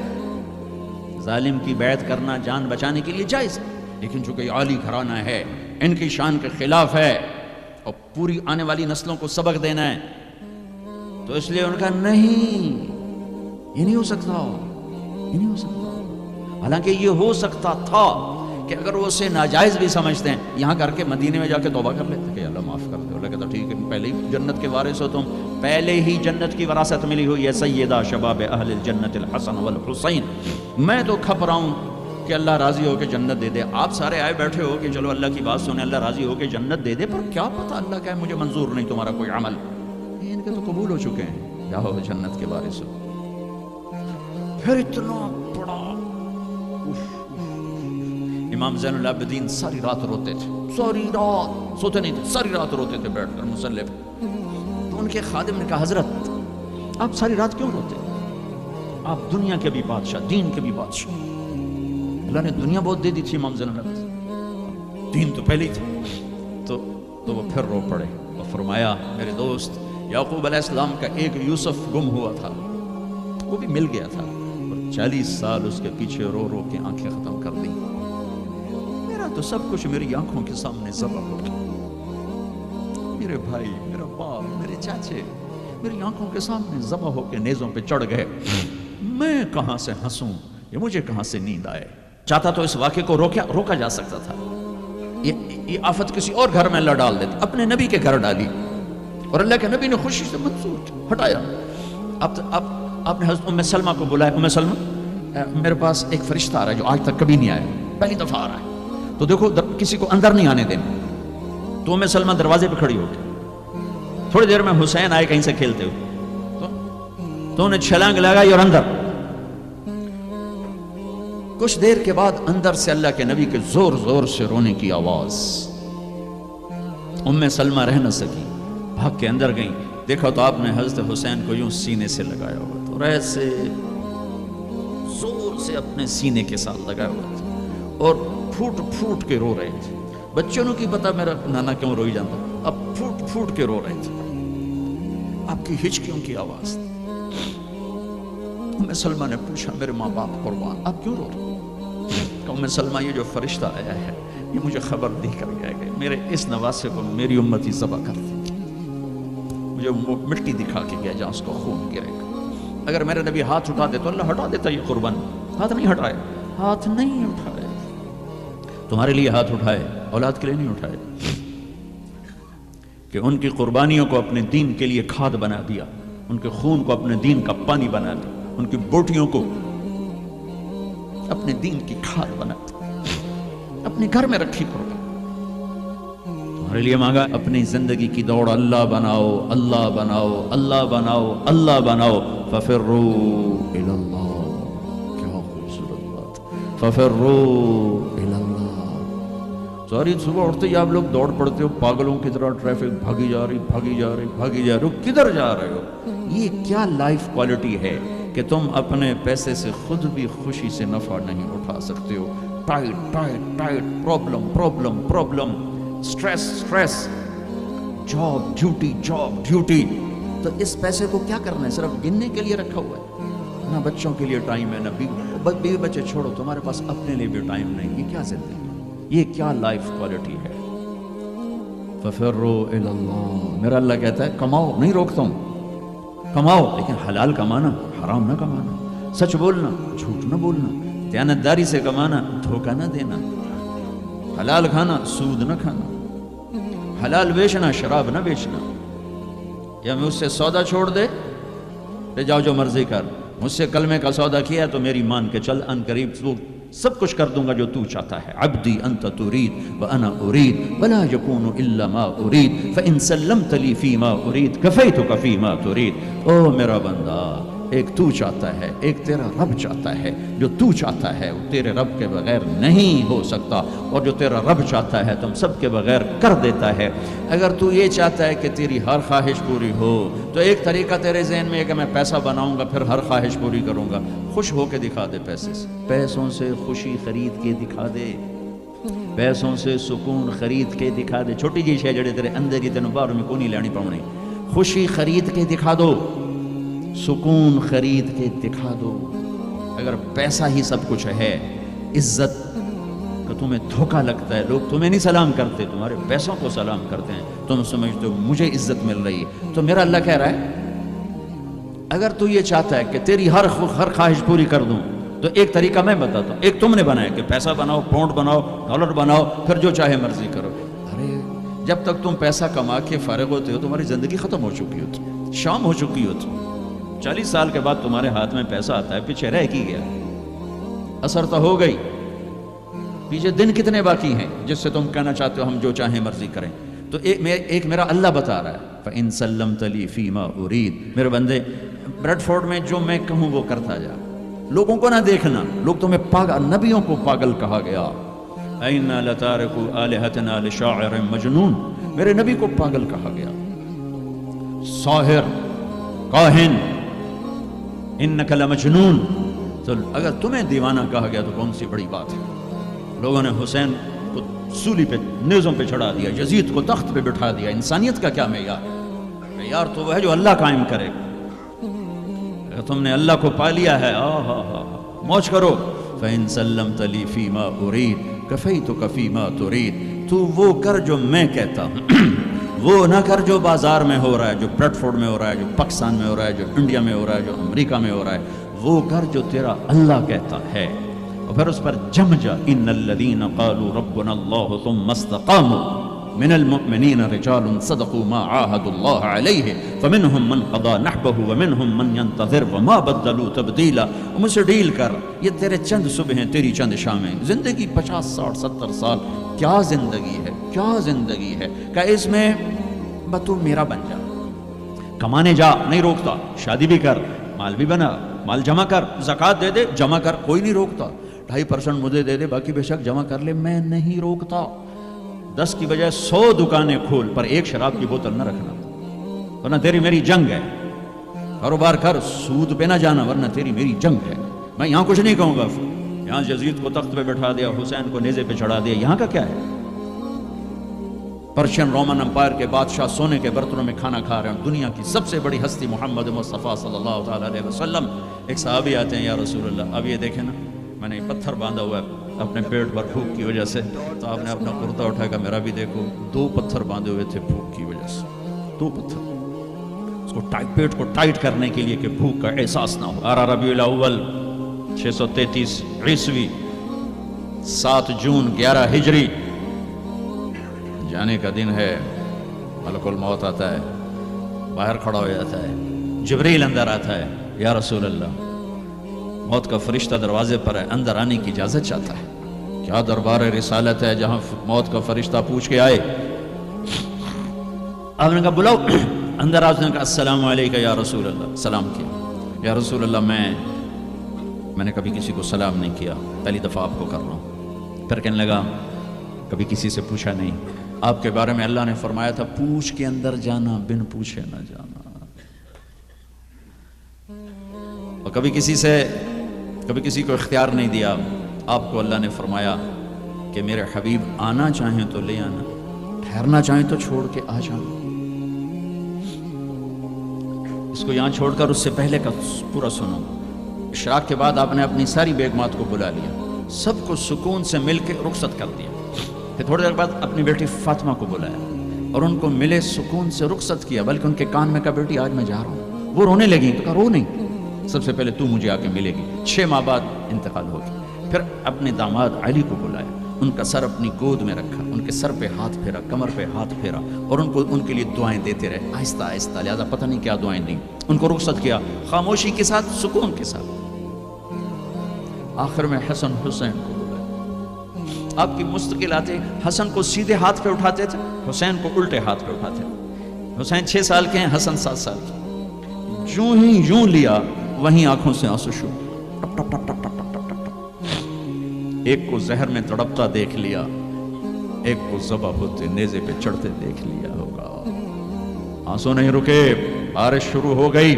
ظالم کی بیعت کرنا جان بچانے کے لیے جائز ہے، لیکن چونکہ عالی گھرانہ ہے، ان کی شان کے خلاف ہے اور پوری آنے والی نسلوں کو سبق دینا ہے، تو اس لیے ان کا نہیں، یہ نہیں ہو سکتا، یہ نہیں ہو سکتا۔ حالانکہ یہ ہو سکتا تھا کہ اگر وہ اسے ناجائز بھی سمجھتے ہیں، یہاں کر کے مدینے میں جا کے توبہ کر لیتے کہ اللہ معاف کر دے، اللہ کہتا ٹھیک ہے، پہلے ہی جنت کے وارث ہو تم، پہلے ہی جنت کی وراثت ملی ہوئی ہے، سیدہ شباب اہل الجنت الحسن والحسین، میں تو کھپ رہا ہوں کہ اللہ راضی ہو کے جنت دے دے۔ آپ سارے آئے بیٹھے ہو کہ چلو اللہ کی بات سنیں، اللہ راضی ہو کے جنت دے دے، پر کیا پتہ اللہ کہے مجھے منظور نہیں تمہارا کوئی عمل، ان کے تو قبول ہو چکے ہیں، کیا ہو جنت کے وارث ہو۔ پھر اتنا بڑا امام زین العابدین ساری رات روتے تھے، ساری رات سوتے نہیں تھے، ساری رات روتے تھے بیٹھ کر مصلی پہ۔ تو ان کے خادم نے کہا حضرت آپ ساری رات کیوں روتے؟ آپ دنیا کے بھی بادشاہ، دین کے بھی بادشاہ، اللہ نے دنیا بہت دے دی تھی امام زین العابدین، دین تو پہلے ہی تھا۔ تو وہ پھر رو پڑے اور فرمایا میرے دوست یعقوب علیہ السلام کا ایک یوسف گم ہوا تھا، وہ بھی مل گیا تھا، اور 40 سال اس کے پیچھے رو رو کے آنکھیں ختم کر دی، میرا تو سب کچھ میری آنکھوں کے سامنے ذبح ہو گیا، میرے بھائی، میرا باپ، میرے چاچے میری آنکھوں کے سامنے ذبح ہو کے نیزوں پہ چڑھ گئے، میں کہاں سے ہنسوں، یہ مجھے کہاں سے نیند آئے۔ چاہتا تو اس واقعے کو روکا جا سکتا تھا، یہ آفت کسی اور گھر میں اللہ ڈال دیتی، اپنے نبی کے گھر ڈالی، اور اللہ کے نبی نے خوشی سے منظور ہٹایا۔ اب آپ نے حضرت ام سلمہ کو بلایا، ام سلمہ میرے پاس ایک فرشتہ آ رہا ہے جو آج تک کبھی نہیں آیا، پہلی دفعہ آ رہا ہے، تو دیکھو کسی کو اندر نہیں آنے دینا۔ تو ام سلمہ دروازے پہ کھڑی ہو گئی، تھوڑی دیر میں حسین آئے کہیں سے کھیلتے ہوئے، تو انہیں چھلانگ لگائی اور اندر۔ کچھ دیر کے بعد اندر سے اللہ کے نبی کے زور زور سے رونے کی آواز، ام سلمہ رہ نہ سکی، بھاگ کے اندر گئیں، دیکھا تو آپ نے حضرت حسین کو یوں سینے سے لگایا ہوا تھا، اور ایسے زور سے اپنے سینے کے ساتھ لگایا ہوا تھا، اور پھوٹ پھوٹ کے رو رہے تھے۔ بچوں کو کی پتا میرا نانا کیوں روئی جاتا، اب پھوٹ پھوٹ کے رو رہے تھے، آپ کی ہچکیوں کی آواز۔ ام سلمہ نے پوچھا میرے ماں باپ قربان آپ کیوں رو رہے؟ ام سلمہ یہ جو فرشتہ آیا ہے یہ مجھے خبر دے کر گیا کہ میرے اس نواسے کو میری امتی ذبح کر دے گی، مجھے وہ مٹی دکھا کے گیا جہاں اس کو خون گرے گا، اگر میرے نبی ہاتھ اٹھا دے تو اللہ ہٹا دیتا یہ قربان، ہاتھ نہیں ہٹائے، ہاتھ نہیں اٹھائے، تمہارے لیے ہاتھ اٹھائے، اولاد کے لیے نہیں اٹھائے، کہ ان کی قربانیوں کو اپنے دین کے لیے کھاد بنا دیا، ان کے خون کو اپنے دین کا پانی بنا دیا، ان کی بوٹیوں کو اپنے دین کی کھاد بنا دی، اپنے گھر میں رکھی قربان، تمہارے لیے مانگا، اپنی زندگی کی دوڑ اللہ بناؤ، اللہ بناؤ، اللہ بناؤ، اللہ بناؤ، ففروا الی اللہ، کیا خوبصورت بات، ففروا الی اللہ، ساری صبح اٹھتے ہی آپ لوگ دوڑ پڑتے ہو پاگلوں کی طرح، ٹریفک بھاگی جا رہی بھاگی جا رہی بھاگی جا رہی ہو، کدھر جا رہے ہو؟ یہ کیا لائف کوالٹی ہے کہ تم اپنے پیسے سے خود بھی خوشی سے نفع نہیں اٹھا سکتے ہو؟ Tight tight tight, problem problem problem, stress stress, job duty job duty. تو اس پیسے کو کیا کرنا ہے؟ صرف گننے کے لیے رکھا ہوا ہے؟ نہ بچوں کے لیے ٹائم ہے، نہ بیوی بچے چھوڑو، تمہارے پاس اپنے لیے بھی ٹائم نہیں. یہ کیا زندگی، یہ کیا لائف کوالٹی ہے؟ فَفِرُّوا إِلَى اللَّهِ. میرا اللہ کہتا ہے کماؤ، نہیں روکتا ہوں، کماؤ لیکن حلال کمانا، حرام نہ کمانا، سچ بولنا، جھوٹ نہ بولنا، دیانتداری سے کمانا، دھوکہ نہ دینا، حلال کھانا، سود نہ کھانا، حلال بیچنا، شراب نہ بیچنا. یا مجھ سے سودا چھوڑ دے، لے جاؤ جو مرضی کر، مجھ سے کلمے کا سودا کیا تو میری مان کے چل، ان قریب سب کچھ کر دوں گا جو تو چاہتا ہے. عبدی انت ترید وانا ارید ولا یکون الا ما ارید فان سلمت لی فیما ارید کفیتک فیما ترید. او میرا بندہ، ایک تو چاہتا ہے، ایک تیرا رب چاہتا ہے. جو تو چاہتا ہے وہ تیرے رب کے بغیر نہیں ہو سکتا، اور جو تیرا رب چاہتا ہے تم سب کے بغیر کر دیتا ہے. اگر تو یہ چاہتا ہے کہ تیری ہر خواہش پوری ہو تو ایک طریقہ تیرے ذہن میں ہے کہ میں پیسہ بناؤں گا پھر ہر خواہش پوری کروں گا. خوش ہو کے دکھا دے پیسے سے، پیسوں سے خوشی خرید کے دکھا دے، پیسوں سے سکون خرید کے دکھا دے. چھوٹی جی شے جڑے تیرے اندر ہی تینوں باہر میں کو نہیں لینی پاؤنی، خوشی خرید کے دکھا دو، سکون خرید کے دکھا دو. اگر پیسہ ہی سب کچھ ہے، عزت کا تمہیں دھوکہ لگتا ہے، لوگ تمہیں نہیں سلام کرتے، تمہارے پیسوں کو سلام کرتے ہیں، تم سمجھتے ہو مجھے عزت مل رہی ہے. تو میرا اللہ کہہ رہا ہے اگر تو یہ چاہتا ہے کہ تیری ہر خواہش پوری کر دوں تو ایک طریقہ میں بتاتا ہوں. ایک تم نے بنایا کہ پیسہ بناؤ، پاؤنڈ بناؤ، ڈالر بناؤ، پھر جو چاہے مرضی کرو. ارے جب تک تم پیسہ کما کے فارغ ہوتے ہو تمہاری زندگی ختم ہو چکی ہوتی، شام ہو چکی ہوتی. 40 سال کے بعد تمہارے ہاتھ میں پیسہ آتا ہے، پیچھے رہ کی گیا، اثر تو ہو گئی، پیچھے دن کتنے باقی ہیں جس سے تم کہنا چاہتے ہو ہم جو چاہیں مرضی کریں. تو ایک میرا اللہ بتا رہا ہے فَإِن سَلَّمْتَ لِي فِي مَا أُرِيدُ. میرے بندے بریڈ فورڈ میں جو میں کہوں وہ کرتا جا، لوگوں کو نہ دیکھنا. لوگ تمہیں پاگل، نبیوں کو پاگل کہا گیا. اَإِنَّا لَتَارِكُوا آلِهَتَنَا لِشَاعِرٍ مَجْنُونٍ. میرے نبی کو پاگل کہا گیا، ساحر، کاہن، انک لمجنون. تو اگر تمہیں دیوانہ کہا گیا تو کون سی بڑی بات ہے. لوگوں نے حسین کو سولی پہ نیزوں پہ چڑھا دیا، یزید کو تخت پہ بٹھا دیا. انسانیت کا کیا معیار ہے؟ معیار تو وہ ہے جو اللہ قائم کرے. اگر تم نے اللہ کو پا لیا ہے، موج کرو. فَإِن سَلَّمْتَ لِي فِي مَا أُرِيدُ كَفَيْتُكَ فِي مَا تُرِيدُ. تو وہ کر جو میں کہتا ہوں، وہ نہ کر جو بازار میں ہو رہا ہے، جو بریڈ فورڈ میں ہو رہا ہے، جو پاکستان میں ہو رہا ہے، جو انڈیا میں ہو رہا ہے، جو امریکہ میں ہو رہا ہے. وہ کر جو تیرا اللہ کہتا ہے، اور پھر اس پر جم جا. ان الذین قالوا ربنا اللہ ثم استقاموا من المؤمنین رجال صدقوا ما عاهدوا اللہ علیہ فمنهم من قضى نحبه ومنهم من ينتظر وما بدلوا تبدیلا. مجھ سے ڈیل کر، یہ تیرے چند صبح ہیں، تیری چند شامیں. زندگی 50 60 70 سال کیا زندگی ہے، کیا زندگی ہے کہ اس میں تو میرا بن جا. کمانے جا، نہیں روکتا. شادی بھی کر، مال بھی بنا، مال جمع کر، زکوٰۃ دے دے، جمع کر، کوئی نہیں روکتا. 2.5% مجھے دے دے، باقی بے شک جمع کر لے، میں نہیں روکتا. 10 کی بجائے 100 دکانیں کھول، پر ایک شراب کی بوتل نہ رکھنا، ورنہ تیری میری جنگ ہے. کاروبار کر، سود پہ نہ جانا، ورنہ تیری میری جنگ ہے. میں یہاں کچھ نہیں کہوں گا. یہاں یزید کو تخت پہ بٹھا دیا، حسین کو نیزے پہ چڑھا دیا، یہاں کا کیا ہے؟ پرشین رومن امپائر کے بادشاہ سونے کے برتنوں میں کھانا کھا رہے ہیں. دنیا کی سب سے بڑی ہستی محمد مصطفیٰ صلی اللہ تعالیٰ علیہ وسلم. ایک صحابی آتے ہیں، یا رسول اللہ، اب یہ دیکھیں نا، میں نے پتھر باندھا ہوا ہے اپنے پیٹ پر بھوک کی وجہ سے. تو آپ نے اپنا کرتا اٹھا کر میرا بھی دیکھو، 2 پتھر باندھے ہوئے تھے بھوک کی وجہ سے. 2 پتھر اس کو پیٹ کو ٹائٹ کرنے کے لیے کہ بھوک کا احساس نہ ہو. 12 ربیع الاول 633 عیسوی، 7 جون 11 ہجری، جانے کا دن ہے. ملک الموت آتا ہے، باہر کھڑا ہو جاتا ہے. جبریل اندر آتا ہے، یا رسول اللہ، موت کا فرشتہ دروازے پر ہے، اندر آنے کی اجازت چاہتا ہے. کیا دربار رسالت ہے جہاں موت کا فرشتہ پوچھ کے آئے. آپ نے کہا بلاؤ. اندر آپ نے کہا السلام علیکم یا رسول اللہ. سلام کیا. یا رسول اللہ، میں نے کبھی کسی کو سلام نہیں کیا، پہلی دفعہ آپ کو کر رہا ہوں. پھر کہنے لگا کبھی کسی سے پوچھا نہیں. آپ کے بارے میں اللہ نے فرمایا تھا پوچھ کے اندر جانا بن پوچھے نہ جانا. اور کبھی کسی کو اختیار نہیں دیا. آپ کو اللہ نے فرمایا کہ میرے حبیب آنا چاہیں تو لے آنا، ٹھہرنا چاہیں تو چھوڑ کے آ جانا. اس کو یہاں چھوڑ کر اس سے پہلے کا پورا سنو. اشراق کے بعد آپ نے اپنی ساری بیگمات کو بلا لیا، سب کو سکون سے مل کے رخصت کر دیا. پھر تھوڑی دیر بعد اپنی بیٹی فاطمہ کو بلایا اور ان کو ملے سکون سے رخصت کیا، بلکہ ان کے کان میں کہا بیٹی آج میں جا رہا ہوں. وہ رونے لگی تو کہا رو نہیں، سب سے پہلے تو مجھے آ کے ملے گی. 6 ماہ بعد انتقال ہو گیا. پھر اپنے داماد علی کو بلایا، ان کا سر اپنی گود میں رکھا، ان کے سر پہ ہاتھ پھیرا، کمر پہ ہاتھ پھیرا اور ان کے لیے دعائیں دیتے رہے آہستہ آہستہ. لہٰذا پتہ نہیں کیا دعائیں دیں. ان کو رخصت کیا خاموشی کے ساتھ، سکون کے ساتھ. آخر میں حسن حسین کو بلایا. آپ کی مستقل آتے حسن کو سیدھے ہاتھ پہ اٹھاتے تھے، حسین کو الٹے ہاتھ پہ اٹھاتے تھے. حسین 6 سال کے ہیں، حسن 7 سال کے. جو ہی یوں لیا وہیں آنکھوں سے آنسو شروع. ٹپ ٹپ ٹپ ٹپ ٹپ ٹپ ٹپ ٹپ. ایک کو زہر میں تڑپتا دیکھ لیا، ایک کو ذبح ہوتے نیزے پہ چڑھتے دیکھ لیا ہوگا. آنسو نہیں رکے، بارش شروع ہو گئی.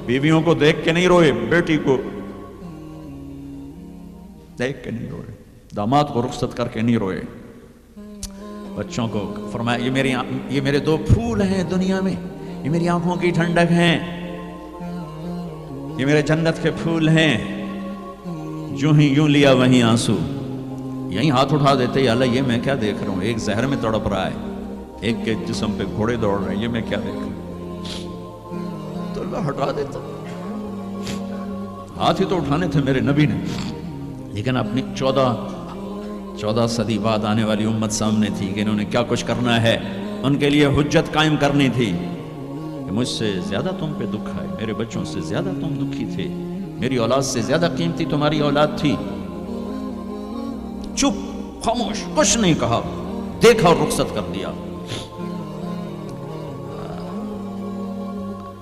بیویوں کو دیکھ کے نہیں روئے، بیٹی کو دیکھ کے نہیں روئے، داماد کو رخصت کر کے نہیں روئے. بچوں کو فرمایا یہ میرے 2 پھول ہیں دنیا میں، یہ میری آنکھوں کی ٹھنڈک ہیں، یہ میرے جنت کے پھول ہیں. جو ہی یوں لیا وہیں آنسو. یہیں ہاتھ اٹھا دیتے یا اللہ یہ میں کیا دیکھ رہا ہوں، ایک زہر میں تڑپ رہا ہے، ایک کے جسم پہ گھوڑے دوڑ رہے ہیں، یہ میں کیا دیکھ رہا ہوں. تو اللہ ہٹا دیتا. ہاتھ ہی تو اٹھانے تھے میرے نبی نے، لیکن اپنی 14 صدی بعد آنے والی امت سامنے تھی کہ انہوں نے کیا کچھ کرنا ہے. ان کے لیے حجت قائم کرنی تھی کہ مجھ سے زیادہ تم پہ دکھ ہے، میرے بچوں سے زیادہ تم دکھی تھے، میری اولاد سے زیادہ قیمتی تمہاری اولاد تھی. چپ، خاموش، کچھ نہیں کہا، دیکھا اور رخصت کر دیا.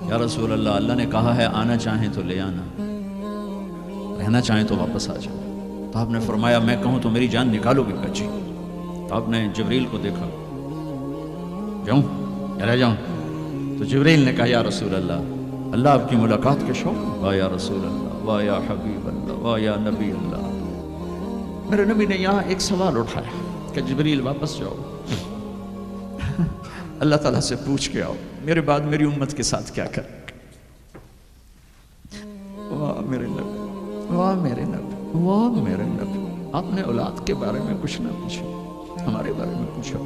یا رسول اللہ، اللہ نے کہا ہے آنا چاہیں تو لے آنا، رہنا چاہیں تو واپس آ جاؤ. تو آپ نے فرمایا میں کہوں تو میری جان نکالو گے بچی؟ تو آپ نے جبریل کو دیکھا، جاؤں یا رہ جاؤں؟ تو جبریل نے کہا یا رسول اللہ، اللہ آپ کی ملاقات کے شوق. واہ یا رسول اللہ، واہ یا حبیب اللہ، واہ یا نبی اللہ. میرے نبی نے یہاں ایک سوال اٹھایا کہ جبریل واپس جاؤ، اللہ تعالیٰ سے پوچھ کے آؤ میرے بعد میری امت کے ساتھ کیا کر. واہ میرے نبی، واہ میرے نبی، واہ میرے نبی. آپ نے اولاد کے بارے میں کچھ نہ پوچھا، ہمارے بارے میں پوچھا.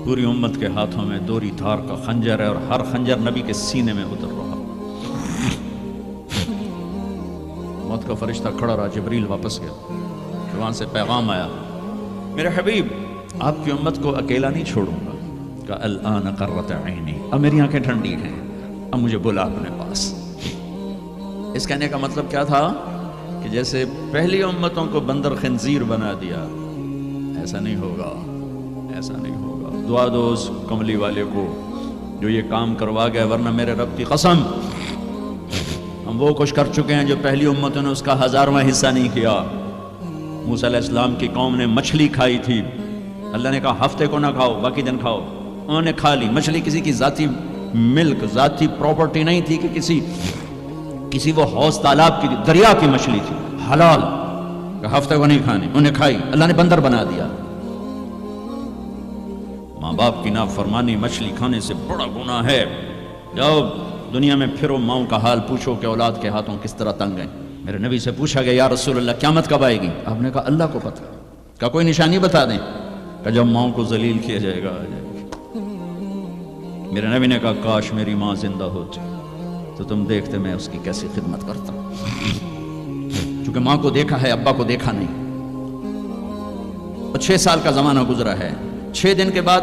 پوری امت کے ہاتھوں میں دوری دھار کا خنجر ہے اور ہر خنجر نبی کے سینے میں اتر رہا. موت کا فرشتہ کھڑا رہا، جبریل واپس گیا. وہاں سے پیغام آیا میرے حبیب آپ کی امت کو اکیلا نہیں چھوڑوں گا. کہ الآن قرۃ عینی، اب میری آنکھیں ٹھنڈی ہیں، اب مجھے بلا اپنے پاس. اس کہنے کا مطلب کیا تھا کہ جیسے پہلی امتوں کو بندر خنزیر بنا دیا، ایسا نہیں ہوگا، ایسا نہیں ہوگا. دعا دو اس کملی والے کو جو یہ کام کروا گیا، ورنہ میرے رب کی قسم ہم وہ کچھ کر چکے ہیں جو پہلی امتوں نے اس کا 1000واں حصہ نہیں کیا. موسیٰ علیہ السلام کی قوم نے مچھلی کھائی تھی، اللہ نے کہا ہفتے کو نہ کھاؤ، باقی دن کھاؤ. انہوں نے کھا لی. مچھلی کسی کی ذاتی ملک، ذاتی پراپرٹی نہیں تھی کہ کسی وہ حوض تالاب کی، دریا کی مچھلی تھی، حلال، کہ ہفتے کو نہیں کھانی. انہیں کھائی، اللہ نے بندر بنا دیا. ماں باپ کی نافرمانی مچھلی کھانے سے بڑا گناہ ہے. جاؤ دنیا میں پھرو، ماؤں کا حال پوچھو کہ اولاد کے ہاتھوں کس طرح تنگ ہیں. میرے نبی سے پوچھا گیا یا رسول اللہ قیامت کب آئے گی؟ آپ نے کہا اللہ کو پتہ. کہا کوئی نشانی بتا دیں؟ کہ جب ماؤں کو ذلیل کیا جائے گا آ جائے گا. میرے نبی نے کہا کاش میری ماں زندہ ہوتی تو تم دیکھتے میں اس کی کیسی خدمت کرتا. چونکہ ماں کو دیکھا ہے، ابا کو دیکھا نہیں. اور 6 سال کا زمانہ گزرا ہے. 6 دن کے بعد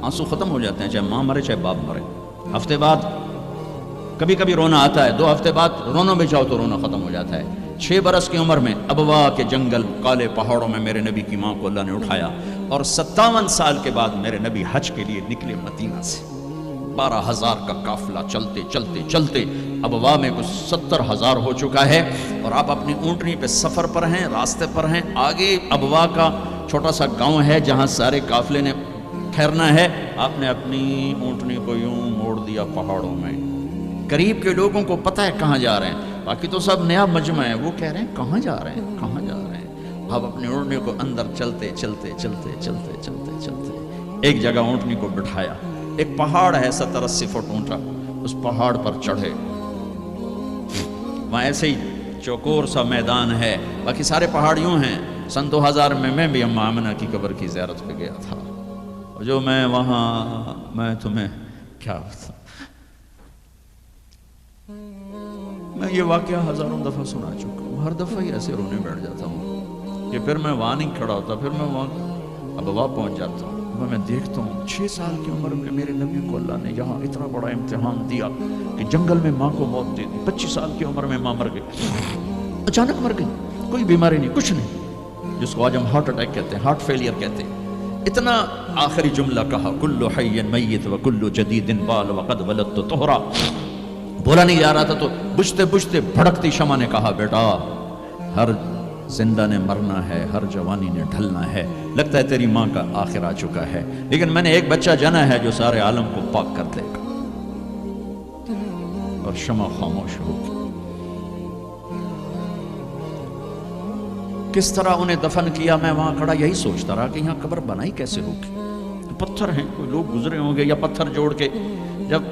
آنسو ختم ہو جاتے ہیں، چاہے ماں مرے چاہے باپ مرے. ہفتے بعد کبھی کبھی رونا آتا ہے، 2 ہفتے بعد رونا بھی جاؤ تو رونا ختم ہو جاتا ہے. 6 برس کی عمر میں ابوا کے جنگل، کالے پہاڑوں میں میرے نبی کی ماں کو اللہ نے اٹھایا. اور 57 سال کے بعد میرے نبی حج کے لیے نکلے مدینہ سے. 12,000 کا قافلہ چلتے چلتے چلتے ابوا میں کچھ 70,000 ہو چکا ہے، اور آپ اپنی اونٹنی پہ سفر پر ہیں، راستے پر ہیں، آگے ابوا کا چھوٹا سا گاؤں ہے جہاں سارے قافلے نے ٹھہرنا ہے، آپ نے اپنی اونٹنی کو یوں موڑ دیا پہاڑوں میں۔ قریب کے لوگوں کو پتہ ہے کہاں جا رہے ہیں، باقی تو سب نیا مجمع ہے، وہ کہہ رہے ہیں کہاں جا رہے ہیں، کہاں جا رہے ہیں۔ آپ اپنی اونٹنی کو اندر چلتے چلتے چلتے چلتے چلتے چلتے ایک جگہ اونٹنی کو بٹھایا، ایک پہاڑ ہے 70-80 فٹ اونچا، اس پہاڑ پر چڑھے، وہاں ایسے ہی چوکور سا میدان ہے، باقی سارے پہاڑ یوں ہیں۔ سن 2000 میں بھی اماں آمنہ کی قبر کی زیارت پہ گیا تھا، جو میں وہاں، میں تمہیں کیا بتاؤں، میں یہ واقعہ ہزاروں دفعہ سنا چکا ہوں، ہر دفعہ ہی ایسے رونے بیٹھ جاتا ہوں کہ پھر میں وہاں نہیں کھڑا ہوتا، پھر میں وہاں ابوا پہنچ جاتا ہوں، میں دیکھتا ہوں 6 سال کی عمر میں میرے نبی کو اللہ نے یہاں اتنا بڑا امتحان دیا کہ جنگل میں ماں کو موت دے دی، 25 سال کی عمر میں ماں مر گئی، اچانک مر گئی، کوئی بیماری نہیں، کچھ نہیں، جس کو آج ہم ہارٹ اٹیک کہتے ہیں، ہارٹ فیلئر کہتے ہیں۔ اتنا آخری جملہ کہا، کل حی میت و کل جدید بال وقد ولدت طہرا، بولا نہیں جا رہا تھا تو بجھتے بجھتے بھڑکتی شمع نے کہا، بیٹا ہر زندہ نے مرنا ہے، ہر جوانی نے ڈھلنا ہے، لگتا ہے تیری ماں کا آخر آ چکا ہے، لیکن میں نے ایک بچہ جنا ہے جو سارے عالم کو پاک کر دے گا۔ اور شمع خاموش ہو گئی۔ کس طرح انہیں دفن کیا، میں وہاں کھڑا یہی سوچتا رہا کہ یہاں قبر بنائی کیسے ہوگی، پتھر ہیں، کوئی لوگ گزرے ہوں گے یا پتھر جوڑ کے۔ جب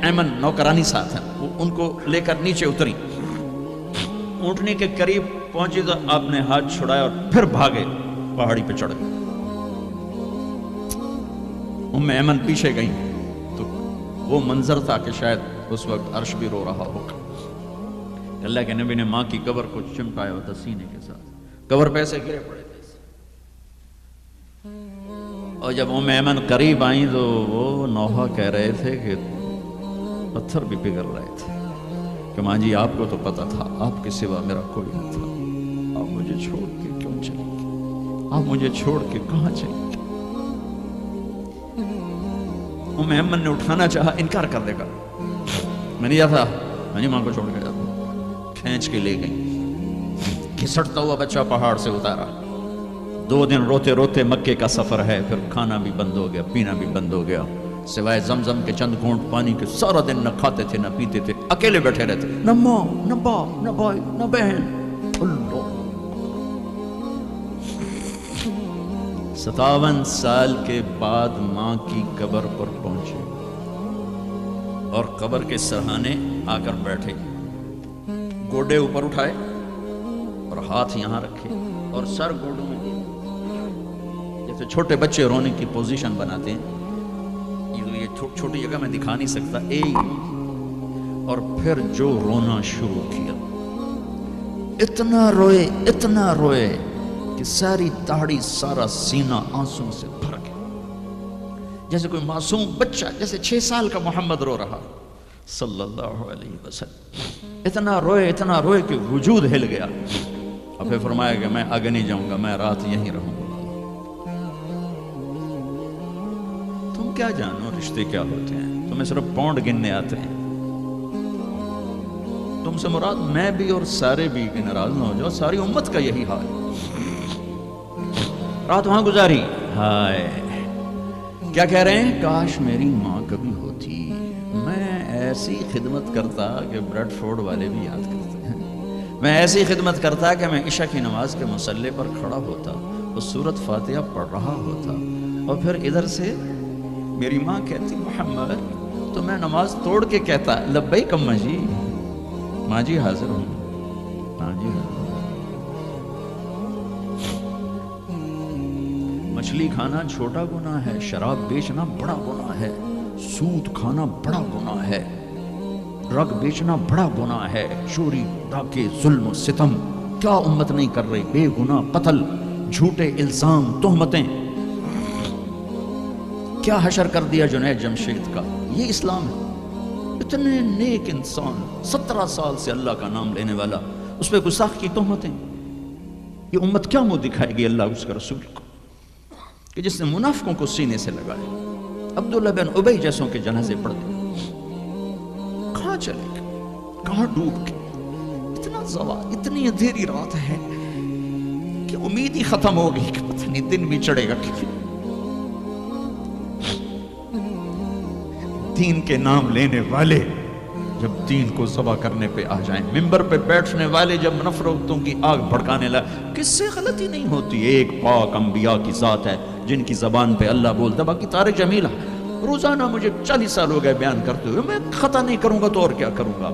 ایمن نوکرانی ساتھ ہیں، وہ ان کو لے کر نیچے اتری، اونٹنی کے قریب پہنچی تو آپ نے ہاتھ چھڑایا اور پھر بھاگے، پہاڑی پہ چڑھ گئے۔ ایمن پیچھے گئیں تو وہ منظر تھا کہ شاید اس وقت عرش بھی رو رہا ہوگا۔ اللہ کے نبی نے ماں کی قبر کو چمٹایا ہوتا سینے کے ساتھ، قبر پہ ایسے گرے پڑے تھے، اور جب ایمن قریب آئیں تو وہ نوحہ کہہ رہے تھے کہ پتھر بھی پگھل رہے تھے کہ ماں جی آپ کو تو پتا تھا آپ کے سوا میرا کوئی نہ تھا، آپ مجھے چھوڑ کے کیوں چلیں گے، آپ مجھے چھوڑ کے کہاں چلیں گے۔ ایمن نے اٹھانا چاہا، انکار کر دے گا، میں نہیں جاتا، میں نہیں ماں کو چھوڑ کے جاتا، کھینچ کے لے گئی، کھسٹتا ہوا بچہ پہاڑ سے اتارا۔ 2 دن روتے روتے مکے کا سفر ہے، پھر کھانا بھی بند ہو گیا، پینا بھی بند ہو گیا، سوائے زمزم کے چند گھونٹ پانی کے سارا دن نہ کھاتے تھے نہ پیتے تھے، اکیلے بیٹھے رہتے، نہ ماں نہ باپ نہ بھائی نہ بہن۔ اللہ 57 سال کے بعد ماں کی قبر پر پہنچے اور قبر کے سرہانے آ کر بیٹھے، گوڈے اوپر اٹھائے اور ہاتھ یہاں رکھے اور سر گوڈوں میں دیا، جیسے چھوٹے بچے رونے کی پوزیشن بناتے ہیں، یہ چھوٹی جگہ میں دکھا نہیں سکتا، اور پھر جو رونا شروع کیا، اتنا روئے کہ ساری داڑھی سارا سینہ آنسوں سے بھر گیا، جیسے کوئی معصوم بچہ، جیسے 6 سال کا محمد رو رہا صلی اللہ علیہ وسلم، اتنا روئے کہ وجود ہل گیا، اور پھر فرمایا کہ میں آگے نہیں جاؤں گا، میں رات یہیں رہوں گا۔ تم کیا جانو رشتے کیا ہوتے ہیں، تمہیں صرف پاؤنڈ گننے آتے ہیں، تم سے مراد میں بھی اور سارے بھی، کہ ناراض نہ ہو جاؤ، ساری امت کا یہی حال، رات وہاں گزاری، ہائے کیا کہہ رہے ہیں، کاش میری ماں کبھی ہوتی، میں ایسی خدمت کرتا کہ بریڈ فورڈ والے بھی یاد کرتے ہیں، میں ایسی خدمت کرتا کہ میں عشاء کی نماز کے مصلی پر کھڑا ہوتا، وہ سورۃ فاتحہ پڑھ رہا ہوتا، اور پھر ادھر سے میری ماں کہتی محمد، تو میں نماز توڑ کے کہتا لبیک اماں جی، ماں جی حاضر ہوں، ماں جی حاضر ہوں۔ مچھلی کھانا چھوٹا گناہ ہے، شراب بیچنا بڑا گناہ ہے، سود کھانا بڑا گناہ ہے، ڈرگ بیچنا بڑا گناہ ہے، چوری ڈاکے ظلم و ستم کیا امت نہیں کر رہی، بے گناہ قتل، جھوٹے الزام تہمتیں، کیا حشر کر دیا جنید جمشید کا، یہ اسلام ہے۔ اتنے نیک انسان، 17 سال سے اللہ کا نام لینے والا، اس پہ گستاخ کی تہمتیں، یہ امت کیا منہ دکھائے گی اللہ اس کے رسول کو، کہ جس نے منافقوں کو سینے سے لگائے، عبداللہ بن ابی جیسوں کے جنازے پڑھ دے، کہاں چلے گا؟ کہاں ڈوب کے، اتنا زوال، اتنی اندھیری رات ہے کہ امید ہی ختم ہو گئی کہ پتہ نہیں دن بھی چڑھے گا کہ دین کے نام لینے والے جب دین کو ذبح کرنے پہ آ جائیں، ممبر پہ بیٹھنے والے جب نفرتوں کی آگ بھڑکانے لگے، کس سے غلطی نہیں ہوتی؟ ایک پاک انبیاء کی ذات ہے جن کی زبان پہ اللہ بولتا، باقی طارق جمیل روزانہ مجھے 40 سال ہو گئے بیان کرتے ہوئے، میں خطا نہیں کروں گا تو اور کیا کروں گا؟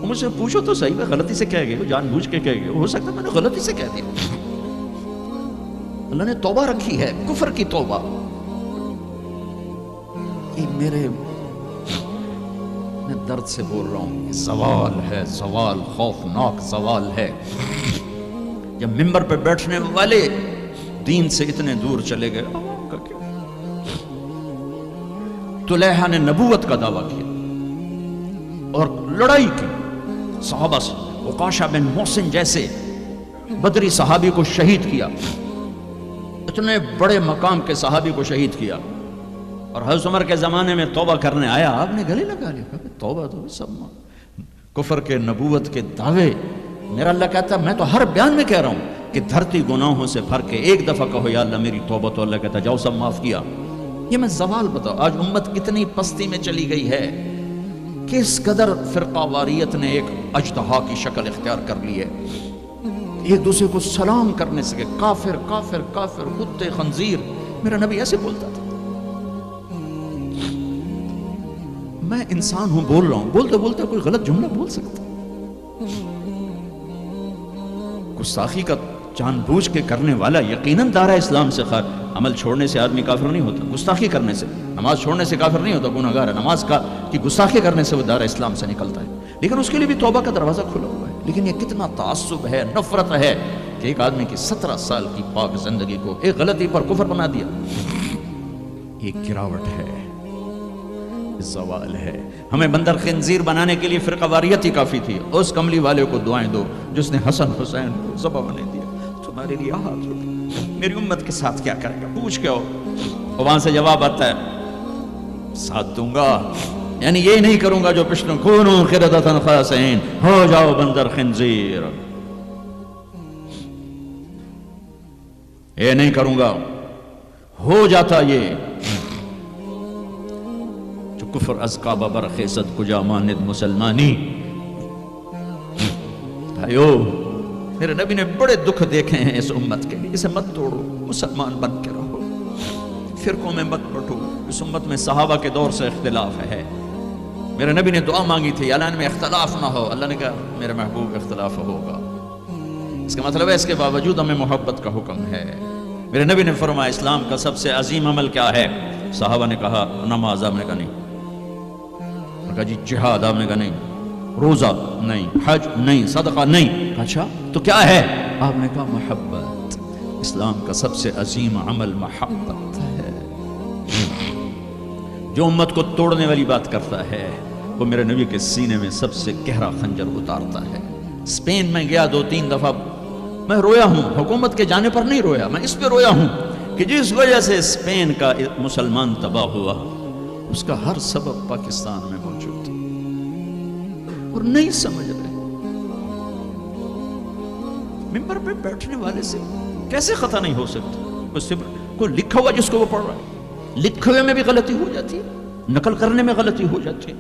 مجھ سے پوچھو تو صحیح، میں غلطی سے کہہ گئے، جان بوجھ کے کہہ گئے، ہو سکتا ہے میں نے غلطی سے کہہ دیا۔ اللہ نے توبہ رکھی ہے، کفر کی توبہ۔ یہ میرے درد سے بول رہا ہوں، یہ زوال ہے، زوال خوفناک زوال ہے۔ جب ممبر پہ بیٹھنے والے دین سے اتنے دور چلے گئے، عوام کا کیا؟ طلحہ نے نبوت کا دعویٰ کیا اور لڑائی کی صحابہ سے، عکاشہ بن محسن جیسے بدری صحابی کو شہید کیا، اتنے بڑے مقام کے صحابی کو شہید کیا، اور حضرت عمر کے زمانے میں توبہ کرنے آیا، آپ نے گلے لگا لیا، توبہ تو سب کفر کے نبوت کے دعوے۔ میرا اللہ کہتا ہے، میں تو ہر بیان میں کہہ رہا ہوں کہ دھرتی گناہوں سے بھر کے ایک دفعہ کہو یا اللہ میری توبہ، تو اللہ کہتا ہے جاؤ سب معاف کیا۔ یہ میں زوال بتاؤ، آج امت کتنی پستی میں چلی گئی ہے، کس قدر فرقہ واریت نے ایک اژدہا کی شکل اختیار کر لی ہے، ایک دوسرے کو سلام کرنے سے کافر کافر کافر، کتے خنزیر۔ میرا نبی ایسے بولتا تھا۔ میں انسان ہوں، بول رہا ہوں، بولتے بولتے کوئی غلط جملہ بول سکتا، گستاخی کا جان بوجھ کے کرنے والا یقیناً دارہ اسلام سے عمل چھوڑنے سے آدمی کافر نہیں ہوتا، گستاخی کرنے سے، نماز چھوڑنے سے کافر نہیں ہوتا، گناہگار ہے، نماز کی گستاخی کرنے سے وہ دارہ اسلام سے نکلتا ہے، لیکن اس کے لیے بھی توبہ کا دروازہ کھلا ہوا ہے۔ لیکن یہ کتنا تعصب ہے، نفرت ہے کہ ایک آدمی کی 17 سال کی پاک زندگی کو ایک غلطی پر کفر بنا دیا۔ یہ گراوٹ ہے، زوال ہے۔ ہمیں بندر خنزیر بنانے کے لیے فرقہ واریت ہی کافی تھی۔ اس کملی والے کو دعائیں دو جس نے حسن حسین کو ذبح بنا دیا، تمہارے لیے ہاتھ اٹھا، میری امت کے ساتھ کیا کرے گا؟ پوچھ کے ہو، وہاں سے جواب آتا ہے ساتھ دوں گا، یعنی یہ نہیں کروں گا جو پشتوں کونو قردۃ خاسئین، ہو جاؤ بندر خنزیر، یہ نہیں کروں گا۔ ہو جاتا یہ کفر از کعبہ برخیزد کجا ماند مسلمانی۔ بھائیو، میرے نبی نے بڑے دکھ دیکھے ہیں اس امت کے، اسے مت توڑو، مسلمان بن کے رہو، فرقوں میں مت بٹو۔ اس امت میں صحابہ کے دور سے اختلاف ہے، میرے نبی نے دعا مانگی تھی اعلان میں اختلاف نہ ہو، اللہ نے کہا میرے محبوب اختلاف ہوگا، اس کا مطلب ہے اس کے باوجود ہمیں محبت کا حکم ہے۔ میرے نبی نے فرمایا اسلام کا سب سے عظیم عمل کیا ہے؟ صحابہ نے کہا نماز، آپ نے کہا نہیں، کہا جی جہاد، آپ نے کہا نہیں، روزہ نہیں، حج نہیں، صدقہ نہیں، اچھا تو کیا ہے؟ آپ نے کہا محبت۔ اسلام کا سب سے عظیم عمل محبت ہے۔ جو امت کو توڑنے والی بات کرتا ہے وہ میرے نبی کے سینے میں سب سے گہرا خنجر اتارتا ہے۔ اسپین میں گیا 2-3 دفعہ، میں رویا ہوں، حکومت کے جانے پر نہیں رویا، میں اس پہ رویا ہوں کہ جس وجہ سے اسپین کا مسلمان تباہ ہوا، اس کا ہر سبب پاکستان میں موجود ہے اور نہیں سمجھ رہے۔ ممبر پہ بیٹھنے والے سے کیسے خطا نہیں ہو سکتی؟ اس سے کوئی لکھا ہوا جس کو وہ پڑھ رہا ہے، لکھے ہوئے میں بھی غلطی ہو جاتی ہے، نقل کرنے میں غلطی ہو جاتی ہے۔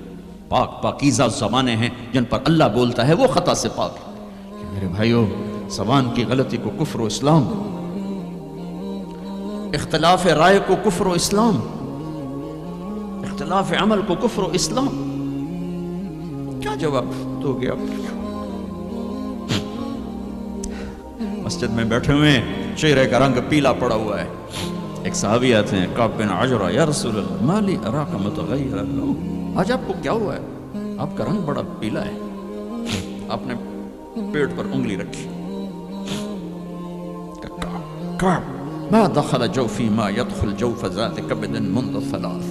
پاک پاکیزہ زبانیں ہیں جن پر اللہ بولتا ہے وہ خطا سے پاک ہے۔ کہ میرے بھائیو، زبان کی غلطی کو کفر و اسلام، اختلاف رائے کو کفر و اسلام، اختلاف عمل کو کفر و اسلام، کیا جواب دو گے آپ؟ مسجد میں بیٹھے ہوئے ہیں، چہرے کا رنگ پیلا پڑا ہوا ہے، ایک صحابی آتے ہیں، کعب بن عجرہ، یا رسول اللہ ما لی اراک متغیرا، آج آپ کو کیا ہوا ہے؟ آپ کا رنگ بڑا پیلا ہے۔ آپ نے پیٹ پر انگلی رکھی، کعب ما دخل جوفی ما يدخل جوف ذات کبد منذ 3،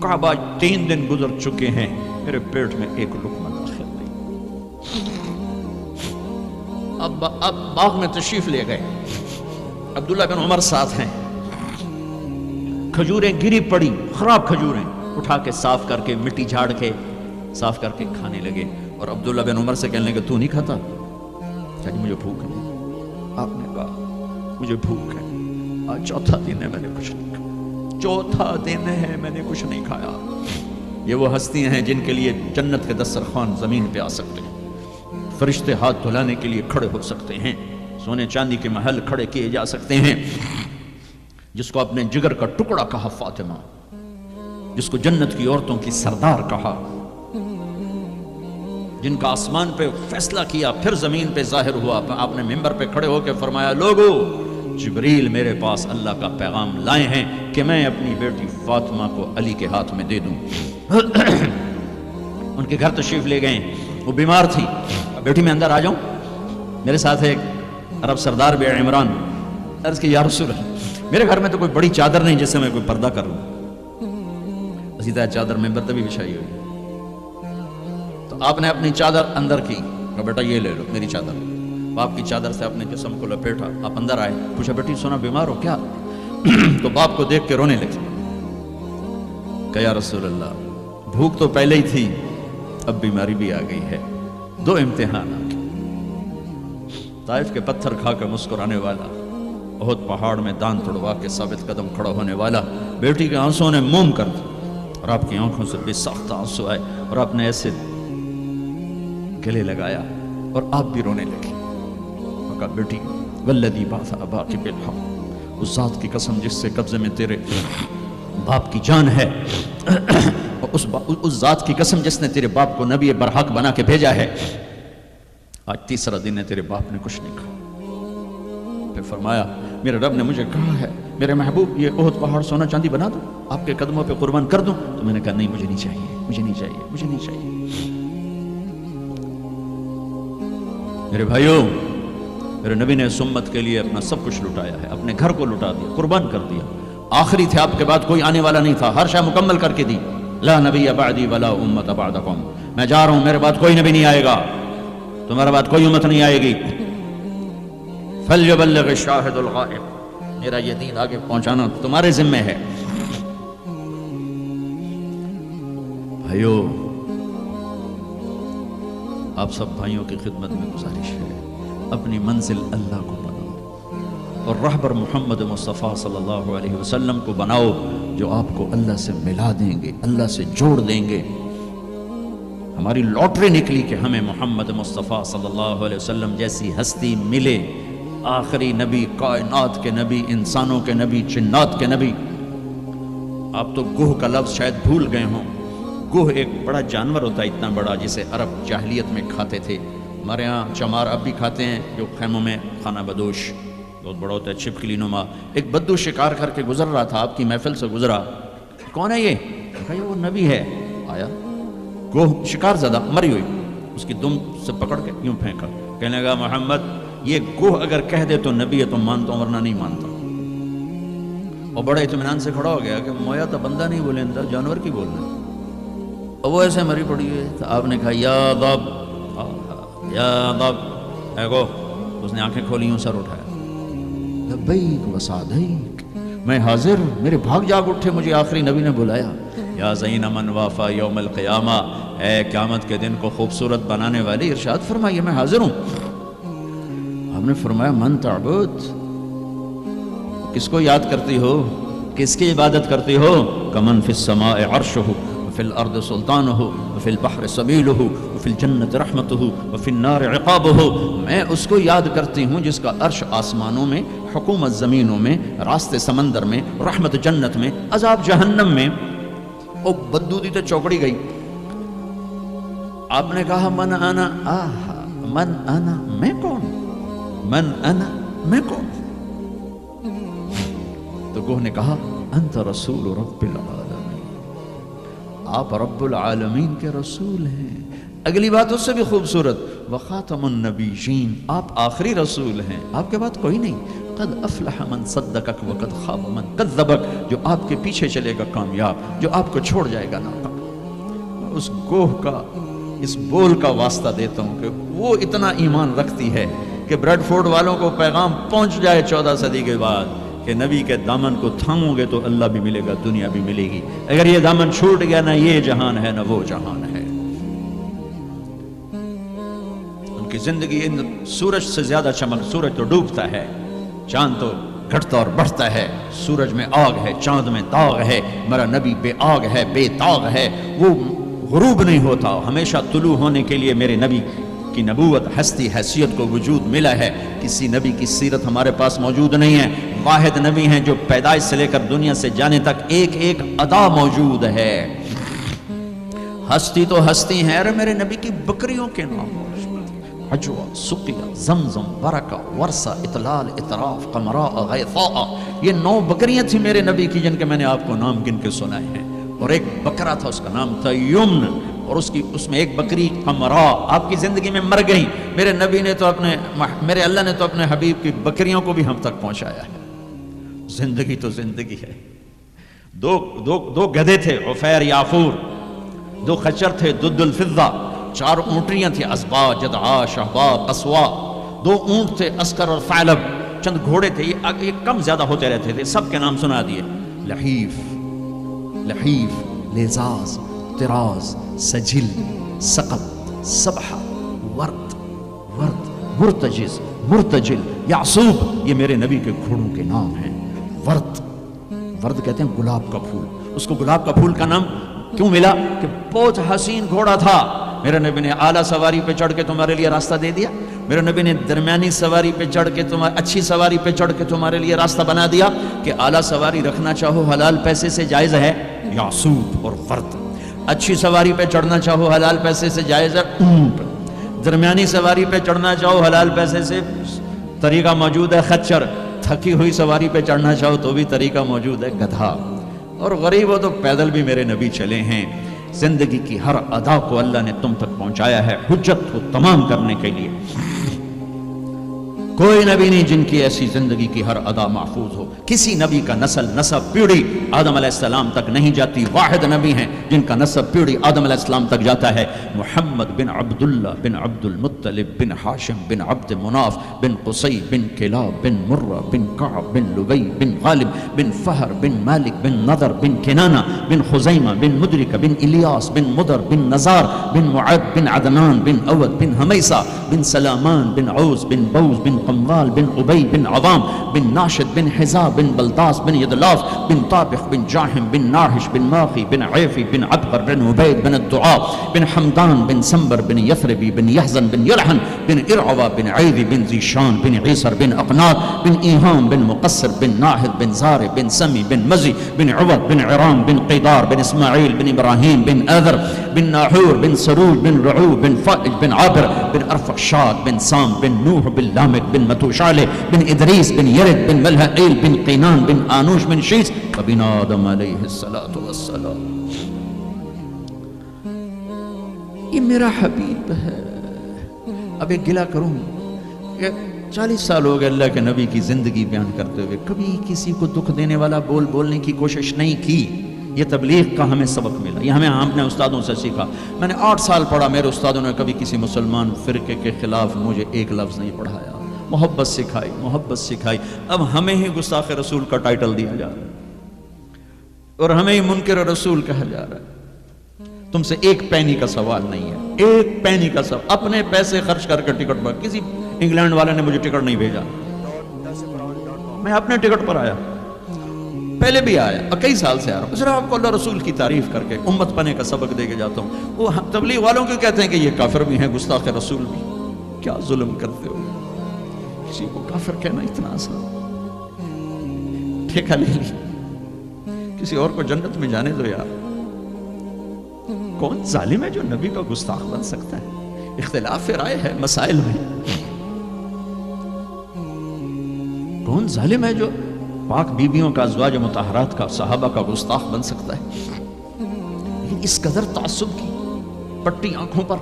کعب آج 3 دن گزر چکے ہیں، میرے پیٹ میں ایک لقمہ داخل نہیں۔ اب باغ میں تشریف لے گئے، عبداللہ بن عمر ساتھ ہیں، کھجوریں گری پڑی، خراب کھجوریں اٹھا کے صاف کر کے، مٹی جھاڑ کے صاف کر کے کھانے لگے۔ اور عبداللہ بن عمر سے کہنے لگے تو نہیں کھاتا؟ کہا جی مجھے بھوک نہیں۔ آپ نے کہا مجھے بھوک ہے، آج چوتھا دن ہے میں نے کچھ نہیں کھایا، چوتھا دن ہے میں نے کچھ نہیں کھایا۔ یہ وہ ہستیاں ہیں جن کے لیے جنت کے دسترخوان زمین پہ آ سکتے ہیں، فرشتے ہاتھ دھلانے کے لیے کھڑے ہو سکتے ہیں، سونے چاندی کے محل کھڑے کیے جا سکتے ہیں۔ جس کو اپنے جگر کا ٹکڑا کہا فاطمہ، جس کو جنت کی عورتوں کی سردار کہا، جن کا آسمان پہ فیصلہ کیا پھر زمین پہ ظاہر ہوا، آپ نے ممبر پہ کھڑے ہو کے فرمایا لوگو جبریل میرے پاس اللہ کا پیغام لائے ہیں کہ میں اپنی بیٹی فاطمہ کو علی کے ہاتھ میں دے دوں۔ ان کے گھر تشریف لے گئے، وہ بیمار تھی، بیٹی میں اندر آ جاؤں؟ میرے ساتھ ایک عرب سردار بھی عمران، عرض کہ یا رسول اللہ میرے گھر میں تو کوئی بڑی چادر نہیں جس سے میں کوئی پردہ کر لوں۔ اسی طرح چادر ممبر تک بھی بچھائی ہوئی، تو آپ نے اپنی چادر اندر کی، کہا بیٹا یہ لے لو میری چادر۔ باپ کی چادر سے اپنے جسم کو لپیٹا، آپ اندر آئے، پوچھا بیٹی سونا بیمار ہو کیا؟ تو باپ کو دیکھ کے رونے لگے، کہ یا رسول اللہ بھوک تو پہلے ہی تھی، اب بیماری بھی آ گئی ہے، دو امتحانات۔ طائف کے پتھر کھا کر مسکرانے والا، احد پہاڑ میں دان توڑوا کے ثابت قدم کھڑا ہونے والا، بیٹی کے آنسوں نے موم کر دی اور آپ کی آنکھوں سے بے ساختہ آنسو آئے اور آپ نے ایسے گلے لگایا اور آپ بھی رونے لگے۔ کہا بیٹی والذی بعث اباک بالحق، اس ذات کی قسم جس سے قبضے میں تیرے باپ کی جان ہے، اور اس ذات کی قسم جس نے تیرے باپ کو نبی برحق بنا کے بھیجا ہے، آج تیسرا دن ہے تیرے باپ نے کچھ نہیں کھایا۔ پھر فرمایا میرے رب نے مجھے کہا ہے میرے محبوب یہ احد پہاڑ سونا چاندی بنا دوں، آپ کے قدموں پہ قربان کر دوں؟ تو میں نے کہا نہیں مجھے نہیں چاہیے، مجھے نہیں چاہیے، مجھے نہیں چاہیے۔ میرے بھائیوں، میرے نبی نے اس امت کے لیے اپنا سب کچھ لٹایا ہے، اپنے گھر کو لٹا دیا، قربان کر دیا۔ آخری تھے، آپ کے بعد کوئی آنے والا نہیں تھا، ہر شے مکمل کر کے دی۔ لا نبی بعدی ولا امت بعدکم، میں جا رہا ہوں، میرے بعد کوئی نبی نہیں آئے گا، تمہارے بعد کوئی امت نہیں آئے گی۔ فلیبلغ الشاہد الغائب، میرا یہ دین آگے پہنچانا تمہارے ذمہ ہے۔ بھائیو، آپ سب بھائیوں کی خدمت میں گزارش ہے، اپنی منزل اللہ کو بناؤ اور رہبر محمد مصطفیٰ صلی اللہ علیہ وسلم کو بناؤ، جو آپ کو اللہ سے ملا دیں گے، اللہ سے جوڑ دیں گے۔ ہماری لاٹری نکلی کہ ہمیں محمد مصطفیٰ صلی اللہ علیہ وسلم جیسی ہستی ملے، آخری نبی، کائنات کے نبی، انسانوں کے نبی، جنات کے نبی۔ آپ تو گوہ کا لفظ شاید بھول گئے ہوں۔ گوہ ایک بڑا جانور ہوتا ہے، اتنا بڑا، جسے عرب جاہلیت میں کھاتے تھے۔ ہمارے ہاں چمار اب بھی کھاتے ہیں، جو خیموں میں خانہ بدوش بہت بڑا ہوتا ہے، چھپکلی نما۔ ایک بدو شکار کر کے گزر رہا تھا، آپ کی محفل سے گزرا، کون ہے یہ؟ کہا یہ وہ نبی ہے۔ آیا گوہ شکار زدہ مری ہوئی، اس کی دم سے پکڑ کے یوں پھینکا، کہنے لگا محمد یہ گوہ اگر کہہ دے تو نبی ہے تو مانتا ہوں، ورنہ نہیں مانتا۔ اور بڑے اطمینان سے کھڑا ہو گیا کہ مویا تو بندہ نہیں بولے، اندر جانور کی بولنا۔ اور وہ ایسے مری پڑی ہے، تو آپ نے کہا یا ضب یا ضب، اے گو۔ اس نے آنکھیں کھولی، سر اٹھایا، لبیک و سعدیک، میں حاضر، میرے بھاگ جاگ اٹھے، مجھے آخری نبی نے بلایا۔ یا زین من وافا یوم القیامہ، اے قیامت کے دن کو خوبصورت بنانے والی، ارشاد فرمائیے میں حاضر ہوں۔ آپ نے فرمایا من تعبد، کس کو یاد کرتی ہو، کس کی عبادت کرتی ہو؟ کمن فی السماء عرشہ وفی الارض سلطانہ وفی البحر سبیلہ وفی الجنت رحمتہ وفی النار عقابہ، میں اس کو یاد کرتی ہوں جس کا عرش آسمانوں میں، حکومت زمینوں میں، راستے سمندر میں، رحمت جنت میں، عذاب جہنم میں۔ او بدو دی تو چوکڑی گئی۔ آپ نے کہا من انا، آہا من انا، میں کون؟ من انا، میں کون؟ تو گوہ نے کہا انت رسول رب العالمین، آپ رب العالمین کے رسول ہیں۔ اگلی بات اس سے بھی خوبصورت، وخاتم النبیین، آپ آخری رسول ہیں، آپ کے بعد کوئی نہیں۔ قد افلح من صدقک وقد خاب من کذبک، جو آپ کے پیچھے چلے گا کامیاب، جو آپ کو چھوڑ جائے گا ناکام۔ اس گوہ کا، اس بول کا واسطہ دیتا ہوں کہ وہ اتنا ایمان رکھتی ہے کہ بریڈ فورڈ والوں کو پیغام پہنچ جائے 14 صدی کے بعد کہ نبی کے دامن کو تھامو گے تو اللہ بھی ملے گا، دنیا بھی ملے گی۔ اگر یہ دامن چھوٹ گیا، نہ یہ جہان ہے نہ وہ جہان ہے۔ کہ زندگی سورج سے زیادہ چمک، سورج تو ڈوبتا ہے، چاند تو گھٹتا اور بڑھتا ہے، سورج میں آگ ہے، چاند میں داغ ہے، میرا نبی بے آگ ہے، بے داغ ہے، وہ غروب نہیں ہوتا، ہمیشہ طلوع ہونے کے لیے میرے نبی کی نبوت، ہستی، حیثیت کو وجود ملا ہے۔ کسی نبی کی سیرت ہمارے پاس موجود نہیں ہے، واحد نبی ہیں جو پیدائش سے لے کر دنیا سے جانے تک ایک ایک ادا موجود ہے۔ ہستی تو ہستی ہیں، ارے میرے نبی کی بکریوں کے نام عجوہ، سقیہ، زمزم، برکہ، ورثہ، اطلال، اطراف، قمراء، غیثاء، یہ 9 بکریاں تھیں میرے نبی کی جن کے میں نے آپ کو نام گن کے سنائے ہیں، اور ایک بکرا تھا اس کا نام تھا یمن، اور اس میں ایک بکری قمراء آپ کی زندگی میں مر گئی، میرے نبی نے تو میرے اللہ نے تو اپنے حبیب کی بکریوں کو بھی ہم تک پہنچایا ہے۔ زندگی تو زندگی ہے۔ دو گدھے تھے، عفیر، یافور، 2 خچر تھے، دد الفضہ، 4 اونٹریاں تھیں، اسبا، جدعا، شہبا، قصوا، 2 اونٹ تھے، اسکر اور ثعلب، چند گھوڑے تھے، یہ کم زیادہ ہوتے رہتے تھے، سب کے نام سنا دیے، لحیف، لیزاز، طراز، سجل، سقط، سبحہ، ورد، مرتجز، مرتجل، یعصوب، یہ میرے نبی کے گھوڑوں کے نام ہیں۔ ورد کہتے ہیں گلاب کا پھول، اس کو گلاب کا پھول کا نام کیوں ملا؟ کہ بہت حسین گھوڑا تھا، میرے نبی نے اعلیٰ سواری پہ چڑھ کے تمہارے لیے راستہ دے دیا، میرے نبی نے درمیانی سواری پہ چڑھ کے اچھی سواری پہ چڑھ کے تمہارے لیے راستہ بنا دیا کہ اعلیٰ سواری رکھنا چاہو حلال پیسے سے جائز ہے، یعصوب اور ورد، اچھی سواری پہ چڑھنا چاہو حلال پیسے سے جائز ہے، اونٹ، درمیانی سواری پہ چڑھنا چاہو حلال پیسے سے طریقہ موجود ہے، خچر، تھکی ہوئی سواری پہ چڑھنا چاہو تو بھی طریقہ موجود ہے، گدھا، اور غریب ہو تو پیدل بھی میرے نبی چلے ہیں۔ زندگی کی ہر ادا کو اللہ نے تم تک پہنچایا ہے حجت کو تمام کرنے کے لیے۔ کوئی نبی نہیں جن کی ایسی زندگی کی ہر ادا محفوظ ہو، کسی نبی کا نسب پیڑھی آدم علیہ السلام تک نہیں جاتی، واحد نبی ہیں جن کا نسب پیڑھی آدم علیہ السلام تک جاتا ہے، محمد بن عبداللہ بن عبد المطلب بن ہاشم بن عبد مناف بن قصی بن کلاب بن مرہ بن کعب بن لبی بن غالب بن فہر بن مالک بن نضر بن کنانہ بن خزیمہ بن مدرک بن الیاس بن مدر بن نزار بن معد بن عدنان بن اود بن حمیسہ بن سلامان بن عوز بن بوز بن قموال بن عبی بن عوام بن ناشد بن حزا بن بلداس بن یدلاف بن طابخ بن جاحم بن ناحش بن ماخی بن عیفی بن عبقر بن عبید بن الدعاء بن حمدان بن سنبر بن یثربی بن یحزن بن یلحن بن ارعوہ بن عیدی بن زیشان بن عیسر بن اقنار بن ایہام بن مقصر بن ناحد بن زار بن سمی بن مزی بن عوض بن عرام بن قیدار بن اسماعیل بن ابراہیم بن آذر بن ناحور بن سروج بن رعوب بن فائج بن عابر بن ارفخشاد بن سام بن نوح بن لامک بن متوشالہ بن ادریس بن یرد بن ملہئیل بن قینان بن آنوش بن شیس وبن آدم علیہ السلام۔ یہ میرا حبیب ہے۔ اب ایک گلہ کروں کہ 40 سال ہو گئے اللہ کے نبی کی زندگی بیان کرتے ہوئے، کبھی کسی کو دکھ دینے والا بولنے کی کوشش نہیں کی۔ یہ تبلیغ کا ہمیں سبق ملا، یہ ہمیں اپنے استادوں سے سیکھا۔ میں نے 8 سال پڑھا، میرے استادوں نے کبھی کسی مسلمان فرقے کے خلاف مجھے ایک لفظ نہیں پڑھایا، محبت سکھائی۔ اب ہمیں ہی گستاخ رسول کا ٹائٹل دیا جا رہا ہے اور ہمیں ہی منکر رسول کہا جا رہا ہے۔ تم سے 1 پینی کا سوال نہیں ہے، 1 پینی کا سوال، اپنے پیسے خرچ کر کے ٹکٹ پر، کسی انگلینڈ والے نے مجھے ٹکٹ نہیں بھیجا، میں اپنے ٹکٹ پر آیا، پہلے بھی آیا اور کئی سال سے آ رہا ہوں، صرف آپ کو اللہ رسول کی تعریف کر کے امت پنے کا سبق دے کے جاتا ہوں۔ وہ تبلیغ والوں کو کہتے ہیں کہ یہ کافر بھی ہیں، گستاخ رسول بھی، کیا ظلم کرتے ہو، کسی کو کافر کہنا اتنا آسان، ٹھیکہ لے لی، کسی اور کو جنت میں جانے دو یار۔ کون ظالم ہے جو نبی کا گستاخ بن سکتا ہے؟ اختلاف رائے ہے مسائل میں، کون ظالم ہے جو پاک بیویوں کا، ازواج مطہرات کا، صحابہ کا گستاخ بن سکتا ہے؟ لیکن اس قدر تعصب کی پٹی آنکھوں پر،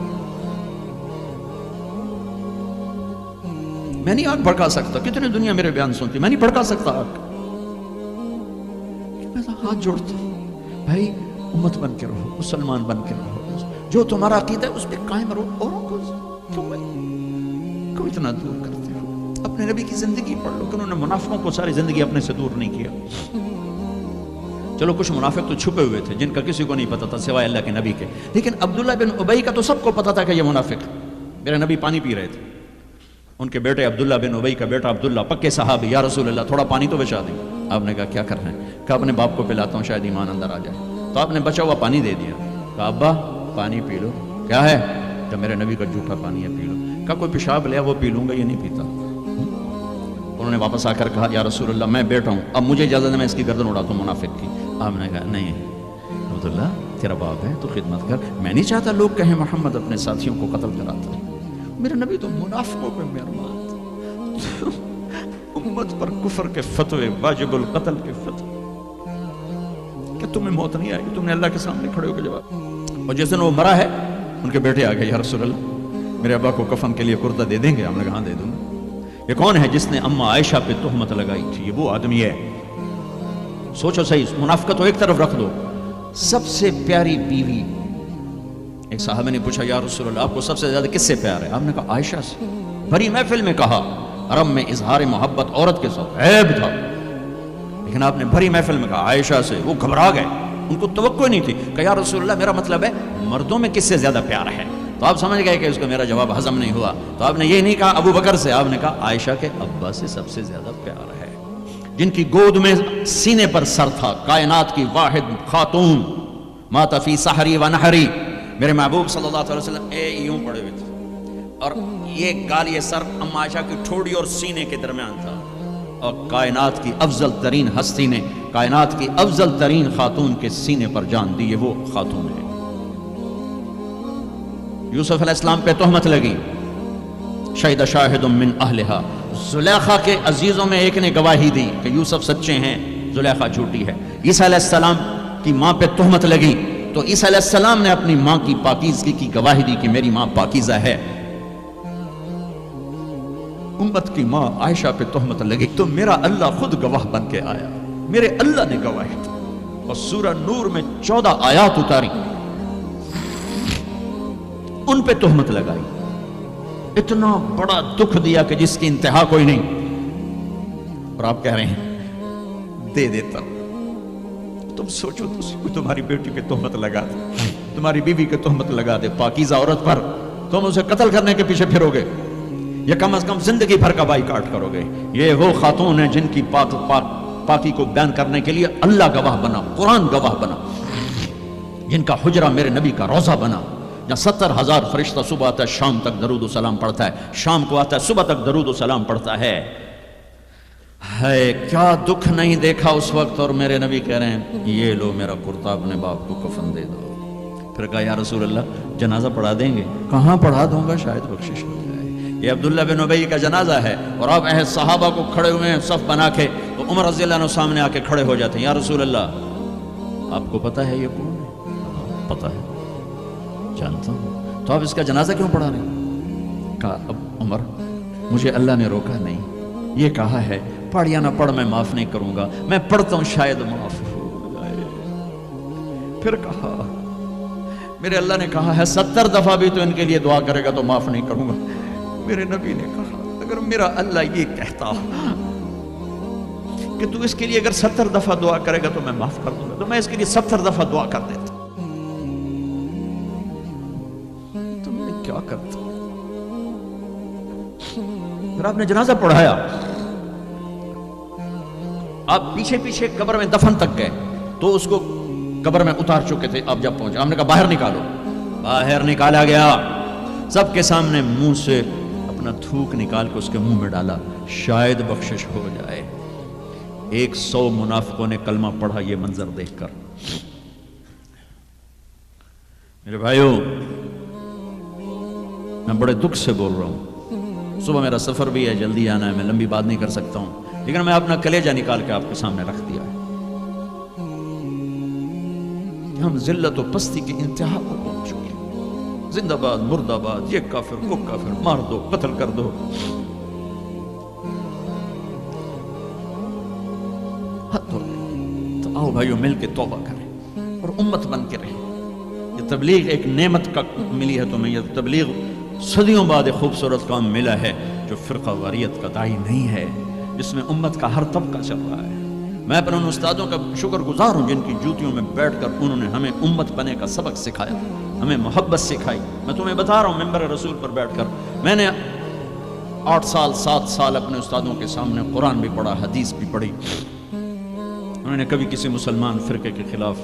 میں نہیں آنکھ بھڑکا سکتا، کتنے دنیا میرے بیان سنتی، میں نہیں بھڑکا سکتا آنکھ، میں ہاتھ جوڑتا بھائی امت بن کے رہو، مسلمان بن کے رہو، جو تمہارا عقیدہ ہے اس پہ قائم رہو، اوروں کو اتنا دور کرتے ہو؟ اپنے نبی کی زندگی پڑھ لو کہ انہوں نے منافقوں کو ساری زندگی اپنے سے دور نہیں کیا۔ چلو کچھ منافق تو چھپے ہوئے تھے جن کا کسی کو نہیں پتا تھا سوائے اللہ کے نبی کے، لیکن عبداللہ بن ابی کا تو سب کو پتا تھا کہ یہ منافق، میرے نبی پانی پی رہے تھے، ان کے بیٹے عبداللہ بن ابی کا بیٹا عبداللہ پکے صحابی، یا رسول اللہ تھوڑا پانی تو بچا دیں۔ آپ نے کہا کیا کر رہے ہیں؟ کہا اپنے باپ کو پلاتا ہوں شاید ایمان اندر آ جائے۔ تو آپ نے بچا ہوا پانی دے دیا، کہا ابا پانی پی لو۔ کیا ہے؟ کہ میرے نبی کا جھوٹا پانی ہے، پی لو۔ کہا کوئی پیشاب لیا وہ پی لوں گا، یہ نہیں پیتا۔ انہوں نے واپس آ کر کہا یا رسول اللہ میں بیٹا ہوں، اب مجھے اجازت ہے میں اس کی گردن اڑاتا ہوں منافق کی۔ آپ نے کہا نہیں عبداللہ تیرا باپ ہے تو خدمت کر، میں نہیں چاہتا لوگ کہیں محمد اپنے ساتھیوں کو قتل کراتا ہے۔ میرے نبی تو منافقوں پہ مہربان، امت پر کفر کے فتوے، واجب القتل کے فتوے، کہ تمہیں موت نہیں آئے گی، تم نے اللہ کے سامنے کھڑے ہو کے جواب۔ اور جس دن وہ مرا ہے ان کے بیٹے آ گئے، یا رسول اللہ میرے ابا کو کفن کے لیے کردہ دے دیں گے؟ ہم نے کہا دے دوں گا۔ یہ کون ہے جس نے اما عائشہ پہ تہمت لگائی تھی؟ یہ وہ آدمی ہے۔ سوچو صحیح، منافقت تو ایک طرف رکھ دو، سب سے پیاری بیوی، ایک صحابہ نے پوچھا یا رسول اللہ آپ کو سب سے زیادہ کس سے پیار ہے؟ آپ نے کہا عائشہ سے۔ بھری محفل میں کہا، عرب میں اظہار محبت عورت کے ساتھ عیب تھا، لیکن آپ نے بھری محفل میں کہا عائشہ سے۔ وہ گھبرا گئے، ان کو توقع نہیں تھی کہ یا رسول اللہ میرا مطلب ہے مردوں میں کس سے زیادہ پیار ہے؟ تو آپ سمجھ گئے کہ اس کو میرا جواب ہضم نہیں ہوا، تو آپ نے یہ نہیں کہا ابو بکر سے، آپ نے کہا عائشہ کے ابا سے سب سے زیادہ پیار ہے، جن کی گود میں سینے پر سر تھا، کائنات کی واحد خاتون، مات فی سحری و نحری۔ میرے محبوب صلی اللہ علیہ وسلم یوں پڑے ہوئے تھے، اور یہ گال، یہ سر اما عائشہ کی ٹھوڑی اور سینے کے درمیان تھا، اور کائنات کی افضل ترین ہستی نے، کائنات کی افضل ترین خاتون کے سینے پر جان دی، یہ وہ خاتون ہے۔ یوسف علیہ السلام پہ تہمت لگی، شہید شاہد من اہلہا، زلیخا کے عزیزوں میں ایک نے گواہی دی کہ یوسف سچے ہیں، زلیخا جھوٹی ہے۔ عیسیٰ علیہ السلام کی ماں پہ تہمت لگی تو عیسیٰ علیہ السلام نے اپنی ماں کی پاکیزگی کی گواہی دی کہ میری ماں پاکیزہ ہے۔ امت کی ماں عائشہ پہ تہمت لگی تو میرا اللہ خود گواہ بن کے آیا، میرے اللہ نے گواہی دی، اور سورہ نور میں 14 آیات اتاری، ان پہ تہمت لگائی، اتنا بڑا دکھ دیا کہ جس کی انتہا کوئی نہیں، اور آپ کہہ رہے ہیں دے دیتا۔ تم سوچو کوئی تمہاری بیٹی پہ تہمت لگا دے، تمہاری بیوی کے تہمت لگا دے پاکیزہ عورت پر، تم اسے قتل کرنے کے پیچھے پھرو گے یا کم از کم زندگی بھر کا بائیکاٹ کرو گے؟ یہ وہ خاتون ہیں جن کی پاکی کو بیان کرنے کے لیے اللہ گواہ بنا، قرآن گواہ بنا، جن کا حجرہ میرے نبی کا روضہ بنا، جہاں 70,000 فرشتہ صبح آتا ہے شام تک درود و سلام پڑھتا ہے، شام کو آتا ہے صبح تک درود و سلام پڑھتا ہے۔ کیا دکھ نہیں دیکھا اس وقت، اور میرے نبی کہہ رہے ہیں یہ لو میرا کرتا اپنے باپ کو کفن دے دو۔ پھر کہا یا رسول اللہ جنازہ پڑھا دیں گے؟ کہاں پڑھا دوں گا، شاید بخشش ہو جائے۔ یہ عبداللہ بن ابی کا جنازہ ہے، اور آپ صحابہ کو کھڑے ہوئے ہیں صف بنا کے، تو عمر رضی اللہ عنہ سامنے آ کے کھڑے ہو جاتے ہیں، یا رسول اللہ آپ کو پتہ ہے یہ کون ہے؟ پتہ ہے، جانتا ہوں، تو آپ اس کا جنازہ کیوں پڑھا رہے ہیں؟ کہا اب عمر مجھے اللہ نے روکا نہیں، یہ کہا ہے پڑھ یا نہ پڑھ میں معاف نہیں کروں گا، میں پڑھتا ہوں شاید معاف ہو جائے۔ پھر کہا میرے اللہ نے کہا ہے 70 دفعہ بھی تو ان کے لیے دعا کرے گا تو معاف نہیں کروں گا۔ میرے نبی نے کہا اگر میرا اللہ یہ کہتا کہ تو اس کے لیے اگر 70 دفعہ دعا کرے گا تو میں معاف کر دوں گا، تو میں اس کے لیے 70 دفعہ دعا کر دیتا۔ تم نے کیا کرتا؟ پھر آپ نے جنازہ پڑھایا، آپ پیچھے پیچھے قبر میں دفن تک گئے تو اس کو قبر میں اتار چکے تھے، آپ جب پہنچے آپ نے کہا باہر نکالو، باہر نکالا گیا، سب کے سامنے منہ سے اپنا تھوک نکال کے اس کے منہ میں ڈالا، شاید بخشش ہو جائے۔ 100 منافقوں نے کلمہ پڑھا یہ منظر دیکھ کر۔ میرے بھائیوں میں بڑے دکھ سے بول رہا ہوں، صبح میرا سفر بھی ہے، جلدی آنا ہے، میں لمبی بات نہیں کر سکتا ہوں، لیکن میں اپنا کلیجہ نکال کے آپ کے سامنے رکھ دیا ہے۔ ہم ذلت و پستی کی انتہا کو پہنچ چکے ہیں، زندہ باد مردہ باد، یہ کافر وہ کافر، مار دو قتل کر دو۔ حد ہو گئی، تو آؤ بھائیو مل کے توبہ کریں اور امت بن کے رہیں۔ یہ تبلیغ ایک نعمت کا ملی ہے تمہیں، یہ تبلیغ صدیوں بعد ایک خوبصورت کام ملا ہے جو فرقہ واریت کا داعی نہیں ہے، جس میں امت کا ہر طبقہ چل رہا ہے، میں اپنے ان استادوں کا شکر گزار ہوں جن کی جوتیوں میں بیٹھ کر انہوں نے ہمیں امت بنے کا سبق سکھایا، ہمیں محبت سکھائی۔ میں تمہیں بتا رہا ہوں ممبر رسول پر بیٹھ کر میں نے 8 سال 7 سال اپنے استادوں کے سامنے قرآن بھی پڑھا، حدیث بھی پڑھی۔ انہوں نے کبھی کسی مسلمان فرقے کے خلاف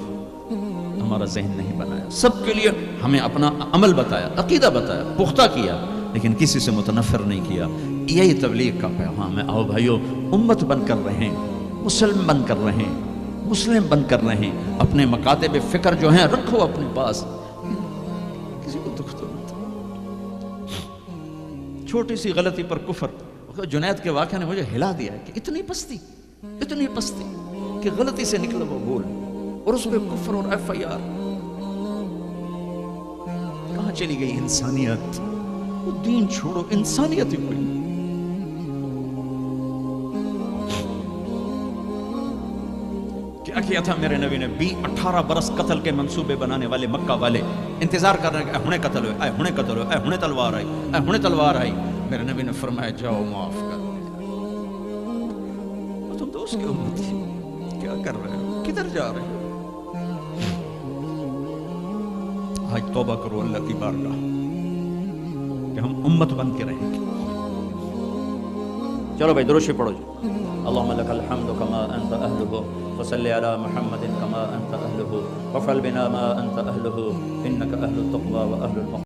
ہمارا ذہن نہیں بنایا، سب کے لیے ہمیں اپنا عمل بتایا، عقیدہ بتایا، پختہ کیا، لیکن کسی سے متنفر نہیں کیا۔ یہی تبلیغ کا پیغام ہے۔ آؤ بھائیو، امت بن کر رہیں، مسلم بن کر رہیں، مسلم بن کر رہیں، اپنے مکاتب فکر جو ہیں رکھو اپنے پاس، کسی کو دکھ تو مت۔ چھوٹی سی غلطی پر کفر، جنید کے واقعہ نے مجھے ہلا دیا ہے کہ اتنی پستی کہ غلطی سے نکلا وہ بول، اور اس پہ کفر اور FIR۔ کہاں چلی گئی انسانیت؟ وہ دین چھوڑو، انسانیت ہی کوئی نہیں۔ کیا کیا تھا میرے نبی نے؟ 18 برس قتل کے منصوبے بنانے والے مکہ والے انتظار کر رہے ہیں کہ ہنے قتل ہوئے، ہنے قتل ہوئے، ہنے تلوار آئی، ہنے تلوار آئی۔ میرے نبی نے فرمایا جاؤ معاف کر دیا۔ تم تو اس کی امت ہی، کیا کر رہے ہو؟ کدھر جا رہے ہو؟ آج توبہ کرو اللہ کی بارگاہ کہ ہم امت بن کے رہیں گے۔ چلو بھائی درود شریف پڑھو جی۔ اللهم لك الحمد كما أنت أهله وصل على محمد كما أنت أهله وافعل بنا ما أنت أهله إنك أهل التقوى وأهل المغفرة